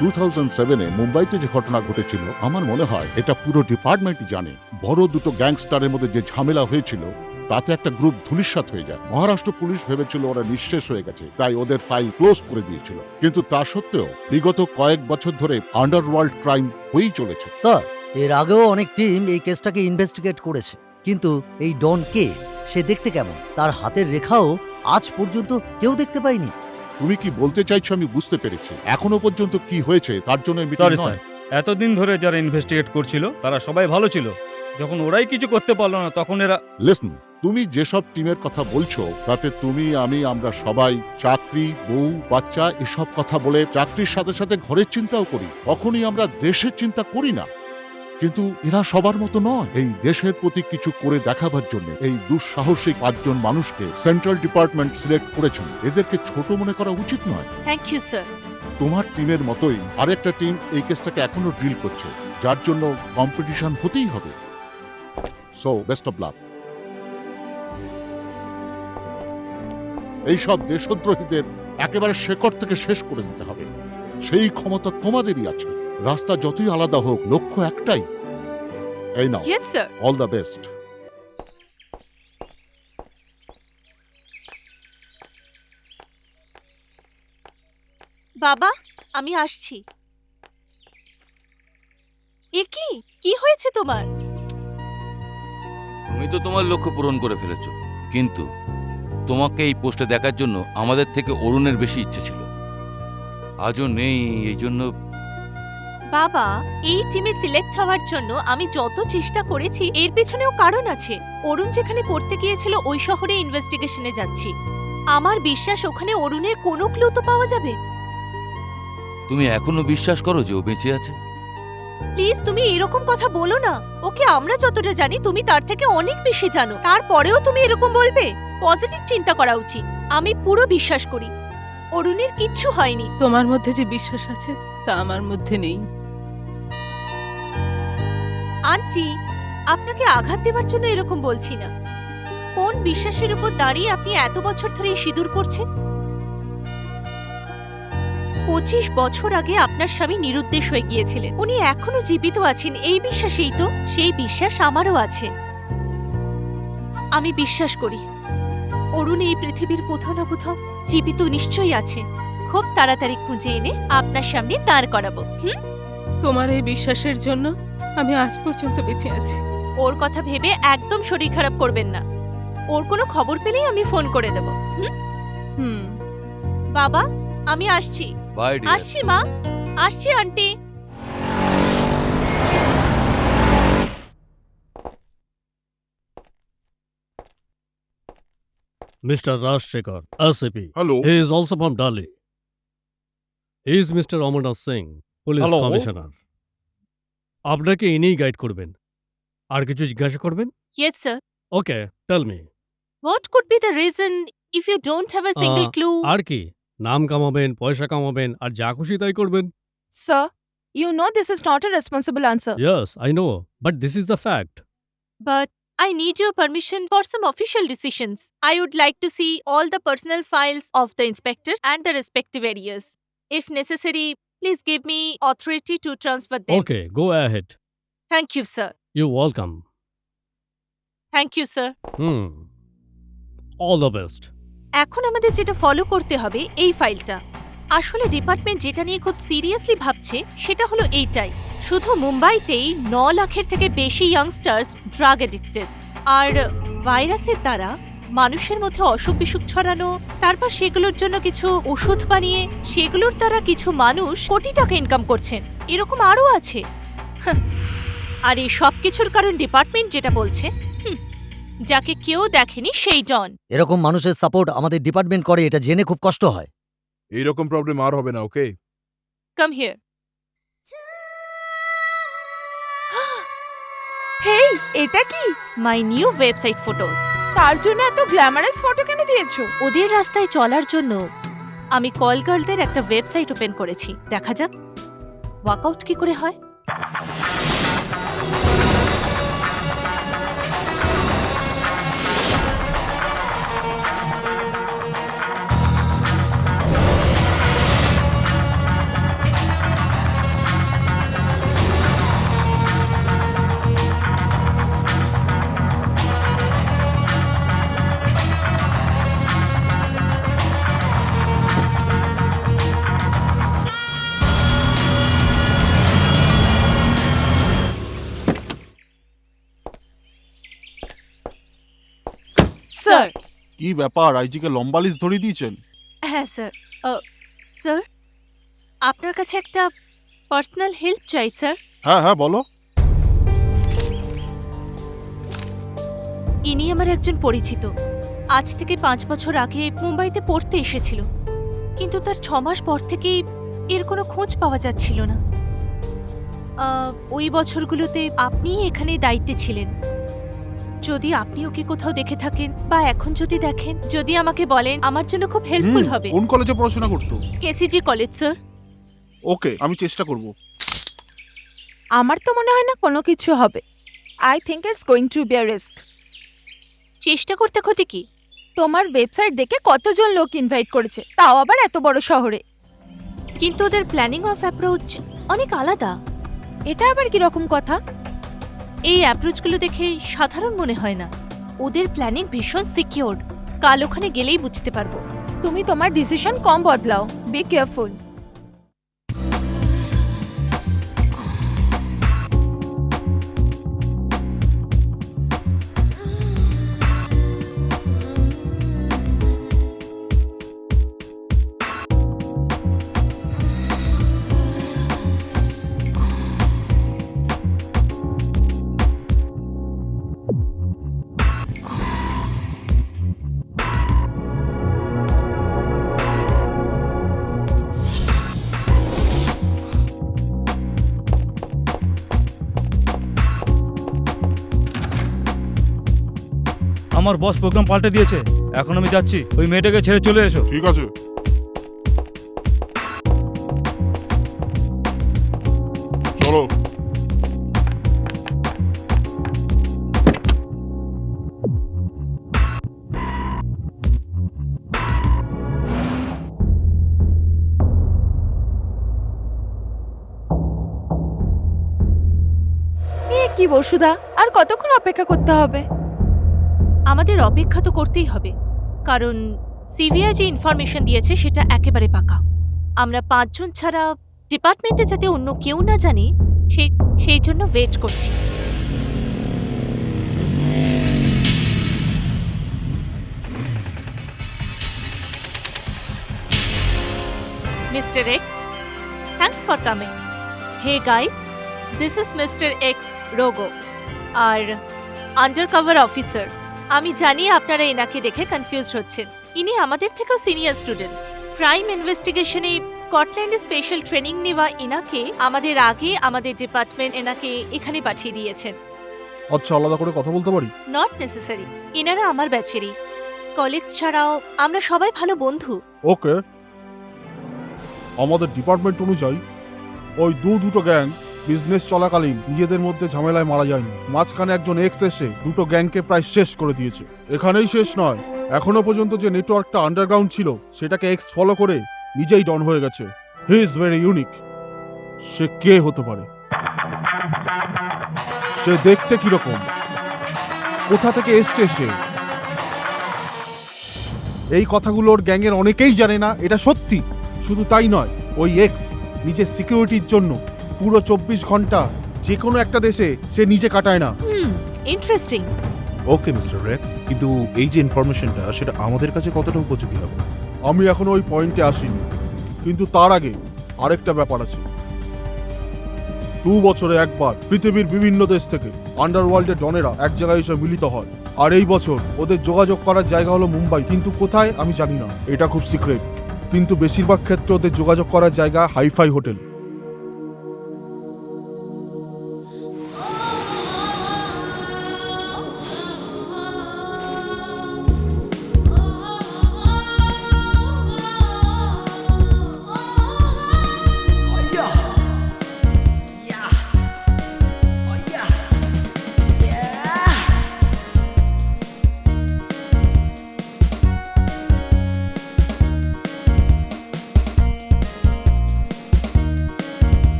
2007-এ মুম্বাইতে যে ঘটনা ঘটেছিল, আমার মনে হয় এটা পুরো ডিপার্টমেন্টই জানে। বড় দুটো গ্যাংস্টারের মধ্যে যে ঝামেলা হয়েছিল, তাতে একটা গ্রুপ ধূলিসাৎ হয়ে যায়। মহারাষ্ট্র পুলিশ ভেবেছিল ওরা নিঃশেষ হয়ে গেছে, তাই ওদের ফাইল ক্লোজ করে দিয়েছিল। কিন্তু তা সত্ত্বেও বিগত কয়েক বছর ধরে আন্ডারওয়ার্ল্ড ক্রাইম হয়েই চলেছে। স্যার, এর আগেও অনেক টিম এই কেসটাকে ইনভেস্টিগেট করেছে, কিন্তু এই ডন কে, সে দেখতে কেমন, তার হাতের রেখাও আজ পর্যন্ত কেউ দেখতে পায়নি। তুমি কি বলতে চাইছো আমি বুঝতে পেরেছি। এখনো পর্যন্ত কি হয়েছে তার জন্য সরি স্যার, এতদিন ধরে যারা ইনভেস্টিগেট করছিল তারা সবাই ভালো ছিল। যখন ওরাই কিছু করতে পারলো না, তখন এরা লিসন, তুমি যেসব টিমের কথা বলছো তাতে তুমি, আমরা সবাই চাকরি, বউ, বাচ্চা এসব কথা বলে চাকরির সাথে সাথে ঘরের চিন্তাও করি। কখনই আমরা দেশের চিন্তা করি না। কিন্তু এরা সবার মতো নয়। এই দেশের প্রতি কিছু করে দেখাবার জন্য এই দুঃসাহসিক 5 জন মানুষকে সেন্ট্রাল ডিপার্টমেন্ট সিলেক্ট করেছেন। এদেরকে ছোট মনে করা উচিত নয়। Thank you sir. তোমার টিমের মতোই আরেকটা টিম এই কেসটাকে এখনো ড্রিল করছে, যার জন্য কম্পিটিশন হতেই হবে। So best of luck. এইসব দেশদ্রোহীদের একেবারে শেকড় থেকে শেষ করে দিতে হবে। সেই ক্ষমতা তোমাদেরই আছে। রাস্তা যতই আলাদা হোক, লক্ষ্য একটাই। এই নাও, yes sir. All the best. বাবা, আমি আসছি। এ কি হয়েছে তোমার? তুমি তো তোমার লক্ষ্য পূরণ করে ফেলেছো, কিন্তু তোমাকে এই পোস্টে দেখার জন্য আমাদের থেকে অরুণের বেশি ইচ্ছে ছিল। আজও নেই, এই জন্য। বাবা, এই টিমে সিলেক্ট হওয়ার জন্য আমি যত চেষ্টা করেছি, এর পেছনেও কারণ আছে। অরুণ যেখানে পড়তে গিয়েছিল ওই শহরে ইনভেস্টিগেশনে যাচ্ছি। আমার বিশ্বাস ওখানে অরুণের কোনো ক্লু তো পাওয়া যাবে। তুমি এখনো বিশ্বাস করো যে ও বেঁচে আছে? প্লিজ, তুমি এরকম কথা বলো না। ওকে আমরা যতটা জানি তুমি তার থেকে অনেক বেশি জানো, তারপরেও তুমি এরকম বলবে? পজিটিভ চিন্তা করা উচিত। আমি পুরো বিশ্বাস করি অরুণের কিচ্ছু হয়নি। তোমার মধ্যে যে বিশ্বাস আছে তা আমার মধ্যে নেই। আন্টি, আপনাকে আঘাত দেবার জন্য এরকম বলছি না। কোন বিশ্বাসের উপর দাঁড়িয়ে আপনি এত বছর ধরে এই সিঁদুর পরছেন? 25 বছর আগে আপনার স্বামী নিরুদ্দেশ হয়ে গিয়েছিলেন। উনি এখনো জীবিত আছেন এই বিশ্বাসেই তো। সেই বিশ্বাস আমারও আছে। আমি বিশ্বাস করি অরুণ এই পৃথিবীর কোথাও না কোথাও জীবিত নিশ্চয়ই আছে। খুব তাড়াতাড়ি খুঁজে এনে আপনার সামনে দাঁড় করাবো। তোমার এই বিশ্বাসের জন্য আমি আজ পর্যন্ত বেঁচে আছি। ওর কথা ভেবে একদম শরীর খারাপ করবেন না। ওর কোনো খবর পেলেই আমি ফোন করে দেব। বাবা, আমি আসছি। Bye dear. আসছি মা, আসছি aunty. Mr. Rajshekhar, SCP. Hello. He is also from Delhi. He is Mr. Amarnath Singh, Police Hello. Commissioner. আপনাকে ইনিই গাইড করবেন। আর কিছু জিজ্ঞাসা করবেন? Yes, sir. Okay, tell me. What could be the reason if you don't have a single clue? আর কি? নাম কামাবেন, পয়সা কামাবেন, আর যা খুশি তাই করবেন। Sir, you know this is not a responsible answer. Yes, I know, but this is the fact. But I need your permission for some official decisions. I would like to see all the personal files of the inspector and the respective areas. If necessary, please give me authority to transfer them. Okay, go ahead. Thank you, sir. You're welcome. Thank you, sir. All the best. এখন আমাদের যেটা follow করতে হবে এই ফাইলটা। আসলে department যেটা নিয়ে খুব সিরিয়াসলি ভাবছে সেটা হলো এইটাই। শুধু মুম্বাইতেই 9 লাখের থেকে বেশি ইয়াংস্টার্স ড্রাগ এডিক্টেড। আর ভাইরাসের দ্বারা মানুষের মধ্যে অসুখ বিসুখ ছড়ানো, তারপর সেগুলোর জন্য কিছু ওষুধ বানিয়ে সেগুলোর দ্বারা কিছু মানুষ কোটি টাকা ইনকাম করছেন। এরকম আরও আছে। আর এই সব কিছুর কারণ ডিপার্টমেন্ট যেটা বলছে, যাকে কেউ দেখেনি সেই ডন। এরকম মানুষের সাপোর্ট আমাদের ডিপার্টমেন্ট করে, এটা জেনে খুব কষ্ট হয়। এইরকম প্রবলেম আর হবে না, ওকে? Come here. হেই, এটা কি? My new website photos. তার জন্য এত গ্ল্যামারাস ফটো কেন দিয়েছো? ওদের রাস্তায় চলার জন্য আমি কল গার্লদের একটা ওয়েবসাইট ওপেন করেছি। দেখা যাক ওয়ার্কআউট কি করে হয়। কি ব্যাপার, আইজিকে লম্বা লিস্ট ধরিয়ে দিয়েছেন? হ্যাঁ স্যার। স্যার, আপনার কাছে একটা পার্সোনাল হেল্প চাই স্যার। হ্যাঁ হ্যাঁ বলো। ইনি আমার একজন পরিচিত। আজ থেকে 5 বছর আগে মুম্বাইতে পড়তে এসেছিল, কিন্তু তার 6 মাস পর থেকেই এর কোনো খোঁজ পাওয়া যাচ্ছিল না। ওই বছরগুলোতে আপনিই এখানে দায়িত্বে ছিলেন। যদি আপনি ওকে কোথাও দেখে থাকেন বা এখন যদি দেখেন, যদি আমাকে বলেন, আমার জন্য খুব হেল্পফুল হবে। কোন কলেজে পড়াশোনা করতো? কেসিজি কলেজ স্যার। ওকে, আমি চেষ্টা করব। আমার তো মনে হয় না কোনো কিছু হবে। I think it's going to be a risk. চেষ্টা করতে ক্ষতি কি? তোমার ওয়েবসাইট দেখে কতজন লোক ইনভাইট করেছে, তাও আবার এত বড় শহরে। কিন্তু ওদের প্ল্যানিং অফ অ্যাপ্রোচ অনেক আলাদা। এটা আবার কি রকম কথা? এই অ্যাপ্রোচগুলো দেখে সাধারণ মনে হয় না। ওদের প্ল্যানিং ভীষণ সিকিউরড। কাল ওখানে গেলেই বুঝতে পারবো। তুমি তোমার ডিসিশন কম বদলাও, বি কেয়ারফুল। আমার বস প্রোগ্রাম পাল্টে দিয়েছে। এখন আমি যাচ্ছি, ওই মেয়েটাকে ছেড়ে চলে এসো। ঠিক আছে। চলো। কি বসুধা, আর কতক্ষণ অপেক্ষা করতে হবে? আমাদের অপেক্ষা তো করতেই হবে, কারণ সিভিআই যে ইনফরমেশন দিয়েছে সেটা একেবারে পাকা। আমরা 5 জন ছাড়া ডিপার্টমেন্টে যাতে অন্য কেউ না জানি, সেই জন্য ওয়েট করছি। Mister X, thanks for coming. Hey guys, this is mister X রোগো, আর আন্ডারকভার অফিসার। আমি জানি আপনারা এনাকে দেখে কনফিউজ হচ্ছেন। ইনি আমাদের থেকেও সিনিয়র স্টুডেন্ট। ক্রাইম ইনভেস্টিগেশনে স্কটল্যান্ডে স্পেশাল ট্রেনিং নেওয়া এনাকে আমাদের আগে আমাদের ডিপার্টমেন্ট এনাকে এখানে পাঠিয়ে দিয়েছেন। আচ্ছা, আলাদা করে কথা বলতে পারি? নট নেসেসারি, এনারা আমার ব্যাচেরই। কলিগস ছাড়াও আমরা সবাই ভালো বন্ধু। ওকে। আমাদের ডিপার্টমেন্ট অনুযায়ী ওই দুটো গ্যাং বিজনেস চলাকালীন নিজেদের মধ্যে ঝামেলায় মারা যায়নি। মাঝখানে একজন এক্স এসে দুটো গ্যাংকে প্রায় শেষ করে দিয়েছে। এখানেই শেষ নয়, এখনো পর্যন্ত যে নেটওয়ার্কটা আন্ডারগ্রাউন্ড ছিল সেটাকে এক্স ফলো করে নিজেই ডন হয়ে গেছে। He is very unique. সে কে হতে পারে? সে দেখতে কিরকম? কোথা থেকে এসছে সে? এই কথাগুলো ওর গ্যাংয়ের অনেকেই জানে না, এটা সত্যি। শুধু তাই নয়, ওই এক্স নিজের সিকিউরিটির জন্য পুরো 24 ঘন্টা যে কোনো একটা দেশে সে নিজে কাটায় না। ইন্টারেস্টিং। ওকে মিস্টার রেক্স, কিন্তু এই যে ইনফরমেশনটা সেটা আমাদের কাছে কতটা উপযোগী হবে? আমি এখনো ওই পয়েন্টে আসিনি, কিন্তু তার আগে আরেকটা ব্যাপার আছে। 2 বছরে একবার পৃথিবীর বিভিন্ন দেশ থেকে আন্ডারওয়ার্ল্ডের ডনেরা এক জায়গায় এসে মিলিত হয়। আর এই বছর ওদের যোগাযোগ করার জায়গা হলো মুম্বাই, কিন্তু কোথায় আমি জানি না, এটা খুব সিক্রেট। কিন্তু বেশিরভাগ ক্ষেত্রে ওদের যোগাযোগ করার জায়গা হাইফাই হোটেল।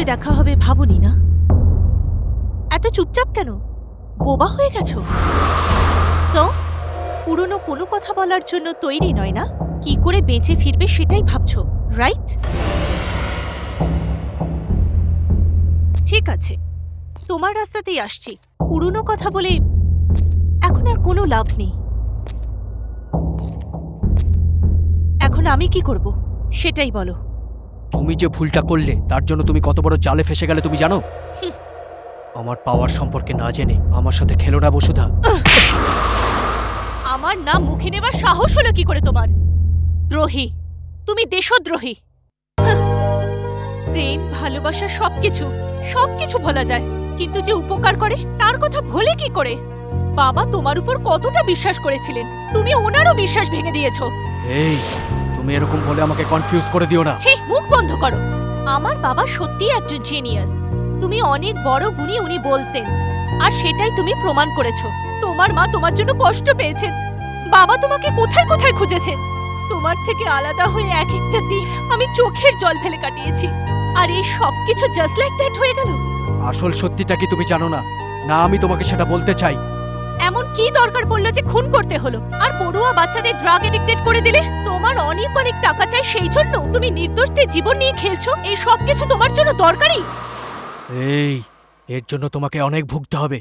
করে দেখা হবে ভাবনি না? এত চুপচাপ কেন? বোবা হয়ে গেছো? সো পুরনো কোনো কথা বলার জন্য তৈরি নয় না? কি করে বেঁচে ফিরবে সেটাই ভাবছো, রাইট? ঠিক আছে, তোমার রাস্তাতেই আসছি। পুরনো কথা বলে এখন আর কোনো লাভ নেই। এখন আমি কি করব সেটাই বলো। তুমি যে ভুলটা করলে তার জন্য তুমি কত বড় জালে ফেসে গেলে তুমি জানো? আমার পাওয়ার সম্পর্কে না জেনে আমার সাথে খেলো না বসুধা। আমার নাম মুখে নেবার সাহস হলো কি করে তোমার? দ্রোহী, তুমি দেশদ্রোহী। প্রেম, ভালোবাসা সবকিছু ভোলা যায়, কিন্তু যে উপকার করে তার কথা ভোলে কি করে? বাবা তোমার উপর কতটা বিশ্বাস করেছিলেন, তুমি ওনারও বিশ্বাস ভেঙে দিয়েছো। এই, তুমি এরকম বলে আমাকে কনফিউজ করে দিও না। ছি, মুখ বন্ধ করো। আমার বাবা সত্যিই একজন জিনিয়াস। তুমি অনেক বড় গুণী উনি বলতেন, আর সেটাই তুমি প্রমাণ করেছো। তোমার মা তোমার জন্য কষ্ট পেয়েছেন, বাবা তোমাকে কোথায় কোথায় খুঁজেছেন। তোমার থেকে আলাদা হয়ে এক একটা দিন আমি চোখের জল ফেলে কাটিয়েছি, আর এই সবকিছু জাস্ট লাইক দ্যাট হয়ে গেল। আসল সত্যিটা কি তুমি জানো না? না আমি তোমাকে সেটা বলতে চাই। এমন কি দরকার পড়লো যে খুন করতে হলো, আর পড়ুয়া বাচ্চাদের ড্রাগ এডিক্টেড করে দিলে? তোমার অনেক অনেক টাকা চাই, সেই জন্য তুমি নির্দোষদের জীবন নিয়ে খেলছো। এই সবকিছু তোমার জন্য দরকারি? এই, এর জন্য তোমাকে অনেক ভুগতে হবে।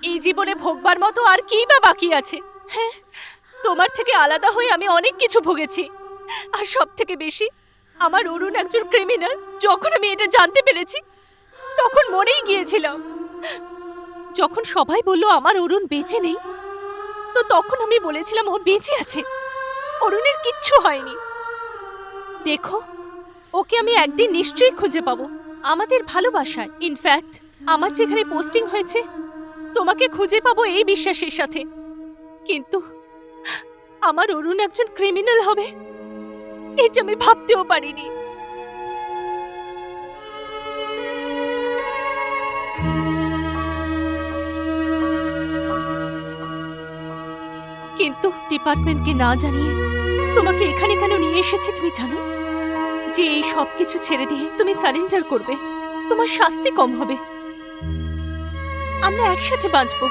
এই জীবনে ভোগবার মতো আর কি বা বাকি আছে? হ্যাঁ, তোমার থেকে আলাদা হয়ে আমি অনেক কিছু ভুগেছি, আর সব থেকে বেশি আমার অরুণ একজন ক্রিমিনাল। যখন আমি এটা জানতে পেরেছি তখন মরেই গিয়েছিলাম। যখন সবাই বলল আমার অরুণ বেঁচে নেই, তো তখন আমি বলেছিলাম ও বেঁচে আছে, অরুণের কিচ্ছু হয়নি। দেখো, ওকে আমি একদিন নিশ্চয়ই খুঁজে পাবো, আমাদের ভালোবাসায়। ইনফ্যাক্ট আমার যেখানে পোস্টিং হয়েছে তোমাকে খুঁজে পাবো এই বিশ্বাসের সাথে। কিন্তু আমার অরুণ একজন ক্রিমিনাল হবে এটা আমি ভাবতেও পারিনি। কিন্তু ডিপার্টমেন্টকে না জানিয়ে তোমাকে এখানে কেন নিয়ে এসেছি তুমি জানো? যে এই সবকিছু ছেড়ে দিয়ে তুমি সারেন্ডার করবে, তোমার শাস্তি কম হবে, আমরা একসাথে বাঁচবো।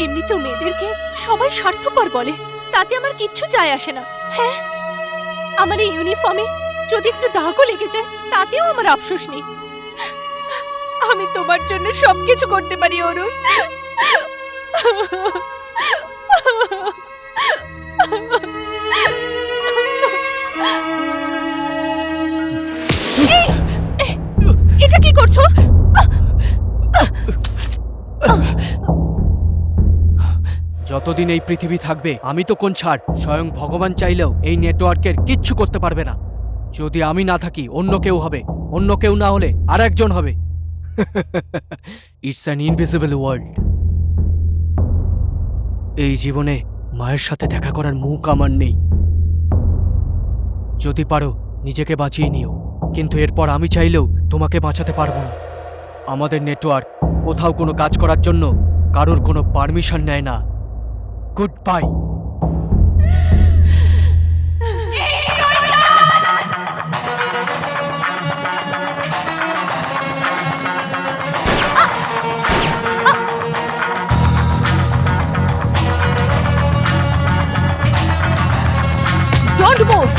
এমনিতেও মেয়েদেরকে সবাই স্বার্থপর বলে, তাতে আমার কিচ্ছু যায় আসে না। হ্যাঁ, আমার এই ইউনিফর্মে যদি একটু দাগও লেগে যায় তাতেও আমার আফসোস নেই। আমি তোমার জন্য সবকিছু করতে পারি অরুণ। এটা কি করছো? যতদিন এই পৃথিবী থাকবে আমি তো কোন ছাড়, স্বয়ং ভগবান চাইলেও এই নেটওয়ার্কের কিচ্ছু করতে পারবে না। যদি আমি না থাকি অন্য কেউ হবে, অন্য কেউ না হলে আর একজন হবে। It's an invisible world. এই জীবনে মায়ের সাথে দেখা করার মুখ আমার নেই। যদি পারো নিজেকে বাঁচিয়ে নিও, কিন্তু এরপর আমি চাইলেও তোমাকে বাঁচাতে পারবো না। আমাদের নেটওয়ার্ক কোথাও কোনো কাজ করার জন্য কারোর কোনো পারমিশন নেয় না। Good bye. Don't move!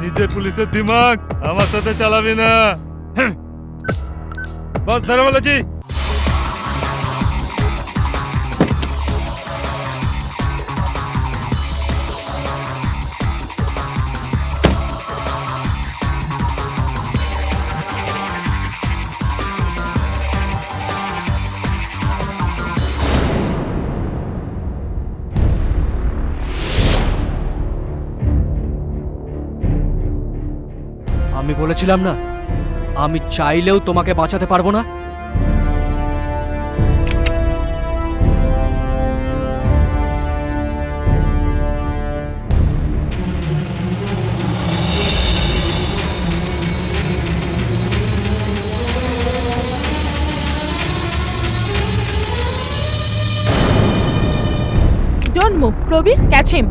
নিজের পুলিশের দিমাগ আমার সাথে চালাবি না। বস ধরে বলেছি। আমি বলেছিলাম না, আমি চাইলেও তোমাকে বাঁচাতে পারবো না। Don't move. Probir, catch him.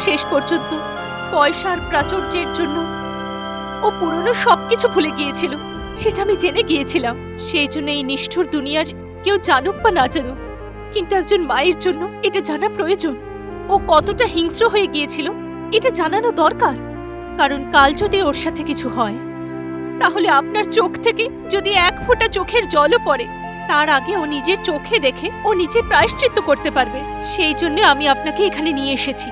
শেষ পর্যন্ত পয়সার প্রাচুর্যের জন্য ও পুরনো সবকিছু ভুলে গিয়েছিল, সেটা আমি জেনে গিয়েছিলাম। সেই জন্য এই নিষ্ঠুর দুনিয়ার কেউ জানুক বা না জানুক, কিন্তু একজন মায়ের জন্য এটা জানা প্রয়োজন। ও কতটা হিংস্র হয়ে গিয়েছিল এটা জানানো দরকার, কারণ কাল যদি ওর সাথে কিছু হয় তাহলে আপনার চোখ থেকে যদি এক ফোঁটা চোখের জলও পড়ে, তার আগে ও নিজের চোখে দেখে ও নিজের প্রায়শ্চিত্ত করতে পারবে। সেই জন্য আমি আপনাকে এখানে নিয়ে এসেছি।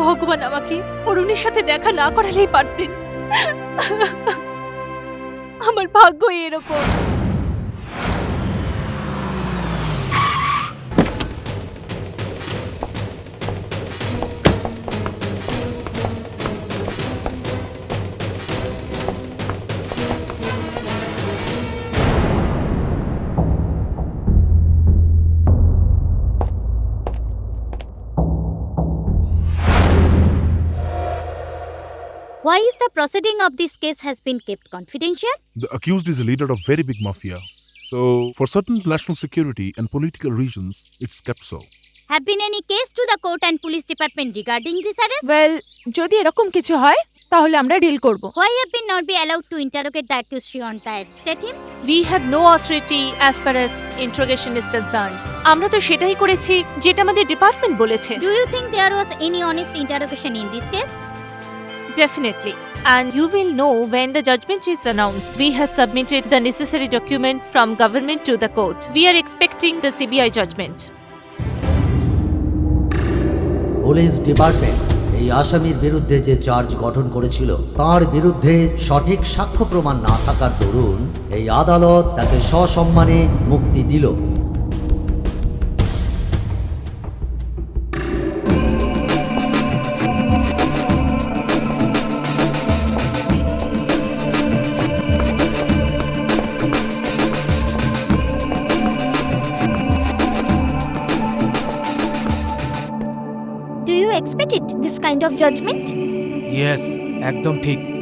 ভগবান আমাকে অরুণের সাথে দেখা না করালেই পারতেন। আমার ভাগ্য এরকম। Why is the proceeding of this case has been kept confidential? The accused is a leader of very big mafia. So, for certain national security and political reasons, it's kept so. Have been any case to the court and police department regarding this arrest? Well, যদি এরকম কিছু হয় তাহলে আমরা deal করব। Why have been not be allowed to interrogate the accused on the arrested him? We have no authority as far as interrogation is concerned. আমরা তো সেটাই করেছি যেটা আমাদের ডিপার্টমেন্ট বলেছে। Do you think there was any honest interrogation in this case? Definitely. And you will know when the judgment is announced. We have submitted the necessary documents from government to the court. We are expecting the CBI judgment. Police department এই আসামির বিরুদ্ধে যে charge গঠন করেছিল তার বিরুদ্ধে সঠিক সাক্ষ্য প্রমাণ না থাকার দরুন এই আদালত তাকে সসম্মানে মুক্তি দিল। expect it, this kind of judgment? Yes, একদম ঠিক।